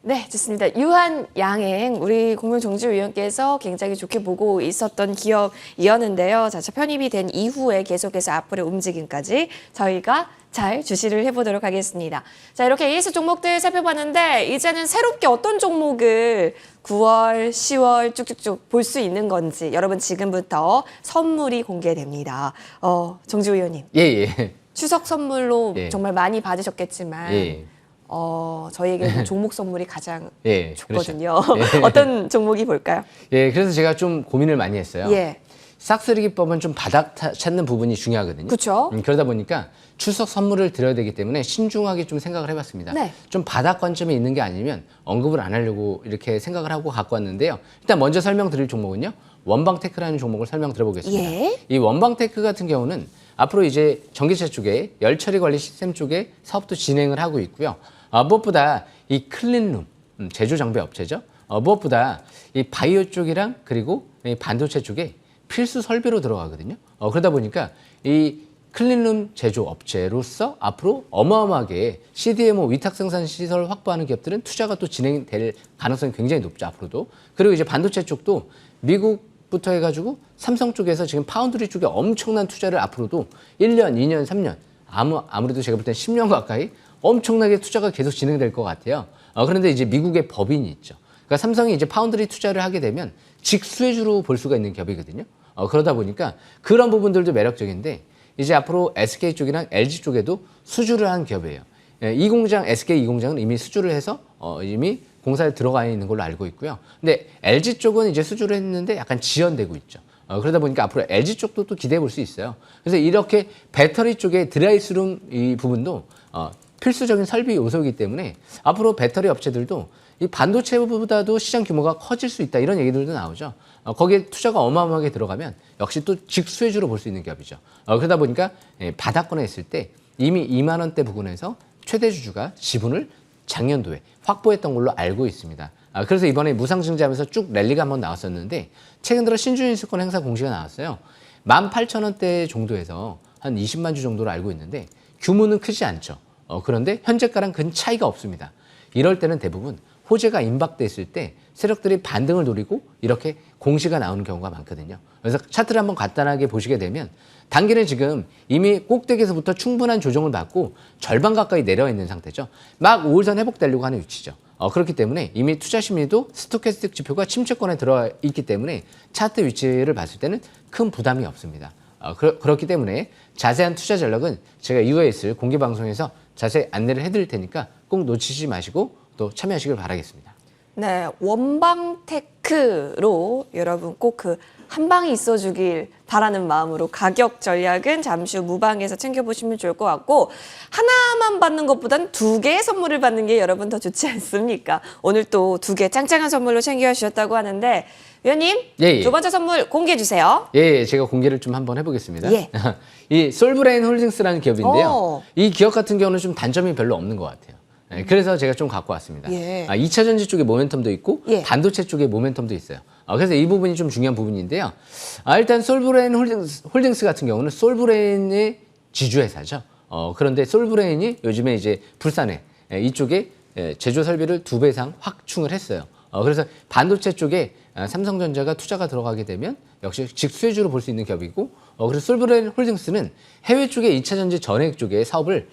네, 좋습니다. 유한양행 우리 공명정지위원께서 굉장히 좋게 보고 있었던 기업이었는데요. 자, 편입이 된 이후에 계속해서 앞으로의 움직임까지 저희가 잘 주시를 해보도록 하겠습니다. 자, 이렇게 AS 종목들 살펴봤는데 이제는 새롭게 어떤 종목을 9월, 10월 쭉쭉쭉 볼 수 있는 건지 여러분 지금부터 선물이 공개됩니다. 정지위원님. 예. 추석 선물로 예. 정말 많이 받으셨겠지만 예. 저희에게는 종목 선물이 가장 예, 좋거든요. 그렇죠. 예. 어떤 종목이 볼까요? 예, 그래서 제가 좀 고민을 많이 했어요. 예. 싹쓸이기법은 좀 바닥 찾는 부분이 중요하거든요. 그쵸. 그러다 보니까 추석 선물을 드려야 되기 때문에 신중하게 좀 생각을 해봤습니다. 네. 좀 바닥 관점에 있는 게 아니면 언급을 안 하려고 이렇게 생각을 하고 갖고 왔는데요. 일단 먼저 설명드릴 종목은요. 원방테크라는 종목을 설명드려보겠습니다. 예. 이 원방테크 같은 경우는 앞으로 이제 전기차 쪽에 열처리 관리 시스템 쪽에 사업도 진행을 하고 있고요. 무엇보다 이 클린룸, 제조 장비 업체죠. 무엇보다 이 바이오 쪽이랑 그리고 이 반도체 쪽에 필수 설비로 들어가거든요. 그러다 보니까 이 클린룸 제조 업체로서 앞으로 어마어마하게 CDMO 위탁 생산 시설 확보하는 기업들은 투자가 또 진행될 가능성이 굉장히 높죠. 앞으로도. 그리고 이제 반도체 쪽도 미국부터 해가지고 삼성 쪽에서 지금 파운드리 쪽에 엄청난 투자를 앞으로도 1년, 2년, 3년 아무래도 제가 볼 땐 10년 가까이 엄청나게 투자가 계속 진행될 것 같아요. 그런데 이제 미국의 법인이 있죠. 그러니까 삼성이 이제 파운드리 투자를 하게 되면 직수혜주로 볼 수가 있는 기업이거든요. 그러다 보니까 그런 부분들도 매력적인데 이제 앞으로 SK 쪽이랑 LG 쪽에도 수주를 한 기업이에요. 이 공장, SK 이 공장은 이미 수주를 해서 이미 공사에 들어가 있는 걸로 알고 있고요. 근데 LG 쪽은 이제 수주를 했는데 약간 지연되고 있죠. 그러다 보니까 앞으로 LG 쪽도 또 기대해 볼 수 있어요. 그래서 이렇게 배터리 쪽에 드라이스룸 이 부분도 필수적인 설비 요소이기 때문에 앞으로 배터리 업체들도 이 반도체보다도 시장 규모가 커질 수 있다 이런 얘기들도 나오죠. 거기에 투자가 어마어마하게 들어가면 역시 또 직수혜주로 볼 수 있는 기업이죠. 그러다 보니까 바닥권에 있을 때 이미 2만 원대 부근에서 최대 주주가 지분을 작년도에 확보했던 걸로 알고 있습니다. 그래서 이번에 무상증자하면서 쭉 랠리가 한번 나왔었는데 최근 들어 신주인수권 행사 공시가 나왔어요. 18,000원대 정도에서 한 20만 주 정도로 알고 있는데 규모는 크지 않죠. 그런데 현재가랑 큰 차이가 없습니다. 이럴 때는 대부분 호재가 임박됐을 때 세력들이 반등을 노리고 이렇게 공시가 나오는 경우가 많거든요. 그래서 차트를 한번 간단하게 보시게 되면 단기는 지금 이미 꼭대기에서부터 충분한 조정을 받고 절반 가까이 내려와 있는 상태죠. 막 5일선 회복되려고 하는 위치죠. 그렇기 때문에 이미 투자 심리도 스토캐스틱 지표가 침체권에 들어와 있기 때문에 차트 위치를 봤을 때는 큰 부담이 없습니다. 그렇기 때문에 자세한 투자 전략은 제가 이후에 있을 공개 방송에서 자세히 안내를 해드릴 테니까 꼭 놓치지 마시고 또 참여하시길 바라겠습니다. 네, 원방테크로 여러분 꼭 그 한 방이 있어주길 바라는 마음으로 가격 전략은 잠시 후 무방에서 챙겨보시면 좋을 것 같고 하나만 받는 것보단 2개의 선물을 받는 게 여러분 더 좋지 않습니까? 오늘 또 2개 짱짱한 선물로 챙겨주셨다고 하는데 위원님, 예. 두 번째 선물 공개해 주세요. 예, 제가 공개를 좀 한번 해보겠습니다. 예. 이 솔브레인 홀딩스라는 기업인데요. 오. 이 기업 같은 경우는 좀 단점이 별로 없는 것 같아요. 그래서 제가 좀 갖고 왔습니다. 예. 2차 전지 쪽에 모멘텀도 있고 예. 반도체 쪽에 모멘텀도 있어요. 그래서 이 부분이 좀 중요한 부분인데요. 일단 솔브레인 홀딩스 같은 경우는 솔브레인의 지주회사죠. 그런데 솔브레인이 요즘에 이제 불산에 이쪽에 제조 설비를 2배 이상 확충을 했어요. 그래서 반도체 쪽에 삼성전자가 투자가 들어가게 되면 역시 직수혜주로 볼 수 있는 기업이고 그래서 솔브레인 홀딩스는 해외 쪽에 2차 전지 전액 쪽에 사업을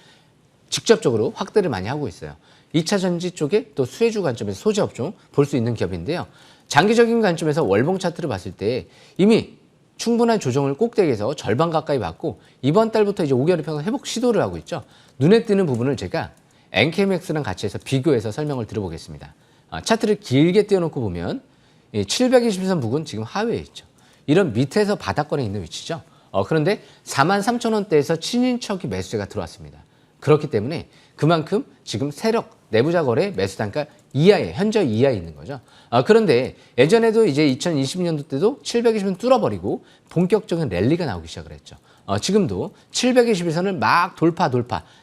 직접적으로 확대를 많이 하고 있어요. 2차 전지 쪽에 또 수혜주 관점에서 소재 업종 볼 수 있는 기업인데요. 장기적인 관점에서 월봉 차트를 봤을 때 이미 충분한 조정을 꼭대기에서 절반 가까이 받고 이번 달부터 이제 5개월 평선 회복 시도를 하고 있죠. 눈에 띄는 부분을 제가 NKMX랑 같이 해서 비교해서 설명을 드려보겠습니다. 차트를 길게 띄워놓고 보면 720선 부근 지금 하회에 있죠. 이런 밑에서 바닥권에 있는 위치죠. 그런데 43,000원대에서 친인척이 매수세가 들어왔습니다. 그렇기 때문에 그만큼 지금 세력 내부자 거래 매수 단가 이하에 현저 이하에 있는 거죠. 그런데 예전에도 이제 2020년도 때도 720선 뚫어버리고 본격적인 랠리가 나오기 시작을 했죠. 지금도 721선을 막 돌파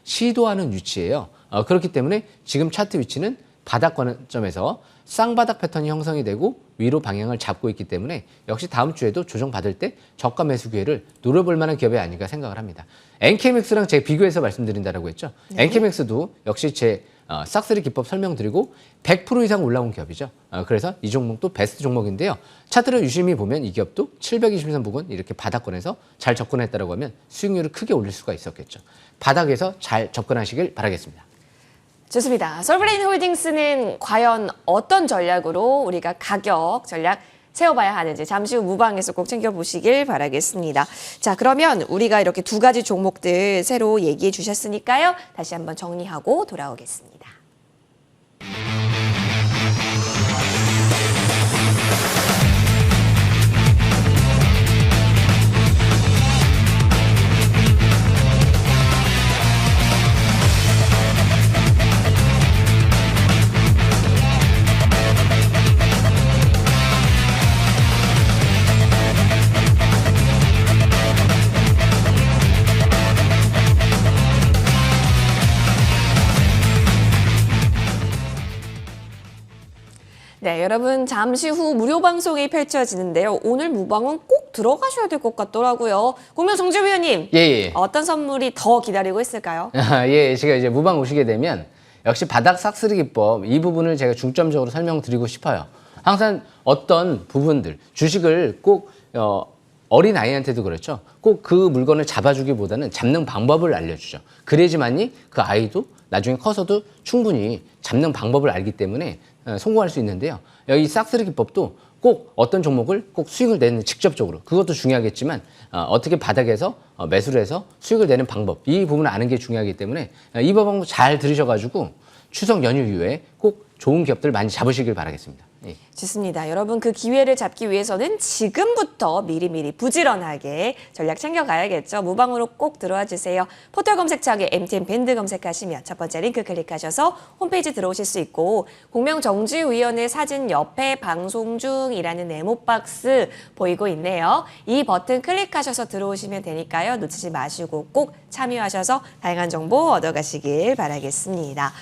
시도하는 위치예요. 그렇기 때문에 지금 차트 위치는 바닥권점에서 쌍바닥 패턴이 형성이 되고 위로 방향을 잡고 있기 때문에 역시 다음 주에도 조정받을 때 저가 매수 기회를 노려볼 만한 기업이 아닌가 생각을 합니다. NKMX랑 제가 비교해서 말씀드린다고 했죠. 네. NKMX도 역시 제 싹쓸이 기법 설명드리고 100% 이상 올라온 기업이죠. 그래서 이 종목도 베스트 종목인데요. 차트를 유심히 보면 이 기업도 720선 부근 이렇게 바닥권에서 잘 접근했다고 하면 수익률을 크게 올릴 수가 있었겠죠. 바닥에서 잘 접근하시길 바라겠습니다. 좋습니다. 솔브레인 홀딩스는 과연 어떤 전략으로 우리가 가격 전략 세워봐야 하는지 잠시 후 무방에서 꼭 챙겨보시길 바라겠습니다. 자, 그러면 우리가 이렇게 두 가지 종목들 새로 얘기해 주셨으니까요. 다시 한번 정리하고 돌아오겠습니다. 네, 여러분 잠시 후 무료 방송이 펼쳐지는데요. 오늘 무방은 꼭 들어가셔야 될 것 같더라고요. 공명 정주위원님, 예. 어떤 선물이 더 기다리고 있을까요? 예, 제가 이제 무방 오시게 되면 역시 바닥 싹쓸이 기법 이 부분을 제가 중점적으로 설명드리고 싶어요. 항상 어떤 부분들 주식을 꼭 어린 아이한테도 그렇죠. 꼭 그 물건을 잡아주기보다는 잡는 방법을 알려주죠. 그래야지만이 그 아이도 나중에 커서도 충분히 잡는 방법을 알기 때문에 성공할 수 있는데요. 여기 싹쓸이 기법도 꼭 어떤 종목을 꼭 수익을 내는 직접적으로 그것도 중요하겠지만 어떻게 바닥에서 매수를 해서 수익을 내는 방법 이 부분을 아는 게 중요하기 때문에 이 방법 잘 들으셔가지고 추석 연휴 이후에 꼭 좋은 기업들 많이 잡으시길 바라겠습니다. 예. 좋습니다. 여러분 그 기회를 잡기 위해서는 지금부터 미리미리 부지런하게 전략 챙겨가야겠죠. 무방으로 꼭 들어와 주세요. 포털 검색창에 MTN 밴드 검색하시면 첫 번째 링크 클릭하셔서 홈페이지 들어오실 수 있고 공명 정주위원회 사진 옆에 방송 중이라는 네모박스 보이고 있네요. 이 버튼 클릭하셔서 들어오시면 되니까요. 놓치지 마시고 꼭 참여하셔서 다양한 정보 얻어가시길 바라겠습니다.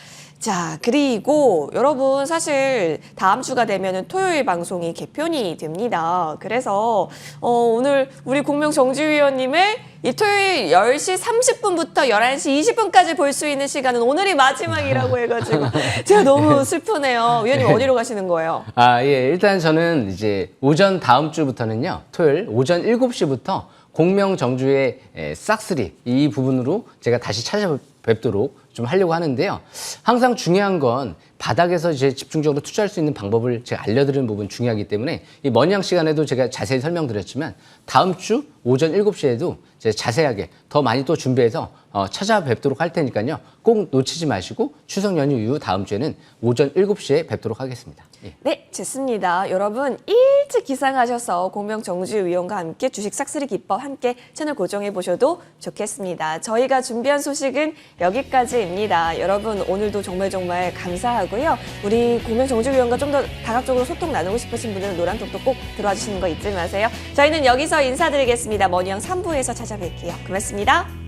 자, 그리고 여러분 사실 다음 주가 되면은 토요일 방송이 개편이 됩니다. 그래서 오늘 우리 공명 정주위원님을 이 토요일 10시 30분부터 11시 20분까지 볼 수 있는 시간은 오늘이 마지막이라고 해가지고 제가 너무 슬프네요. 위원님 어디로 가시는 거예요? 예. 일단 저는 이제 오전 다음 주부터는요. 토요일 오전 7시부터 공명 정주의 싹쓸이 이 부분으로 제가 다시 찾아뵙도록 좀 하려고 하는데요. 항상 중요한 건 바닥에서 이제 집중적으로 투자할 수 있는 방법을 제가 알려드리는 부분 중요하기 때문에 이 머니양 시간에도 제가 자세히 설명드렸지만 다음 주 오전 7시에도 제가 자세하게 더 많이 또 준비해서 찾아뵙도록 할 테니까요. 꼭 놓치지 마시고 추석 연휴 이후 다음 주에는 오전 7시에 뵙도록 하겠습니다. 예. 네, 좋습니다. 여러분 일찍 기상하셔서 공명 정주위원과 함께 주식 싹쓸이 기법 함께 채널 고정해 보셔도 좋겠습니다. 저희가 준비한 소식은 여기까지입니다. 여러분 오늘도 정말 감사하고요. 우리 공명 정주위원과 좀 더 다각적으로 소통 나누고 싶으신 분들은 노란톡도 꼭 들어와 주시는 거 잊지 마세요. 저희는 여기서 인사드리겠습니다. 머니양 3부에서 찾아뵐게요. 고맙습니다.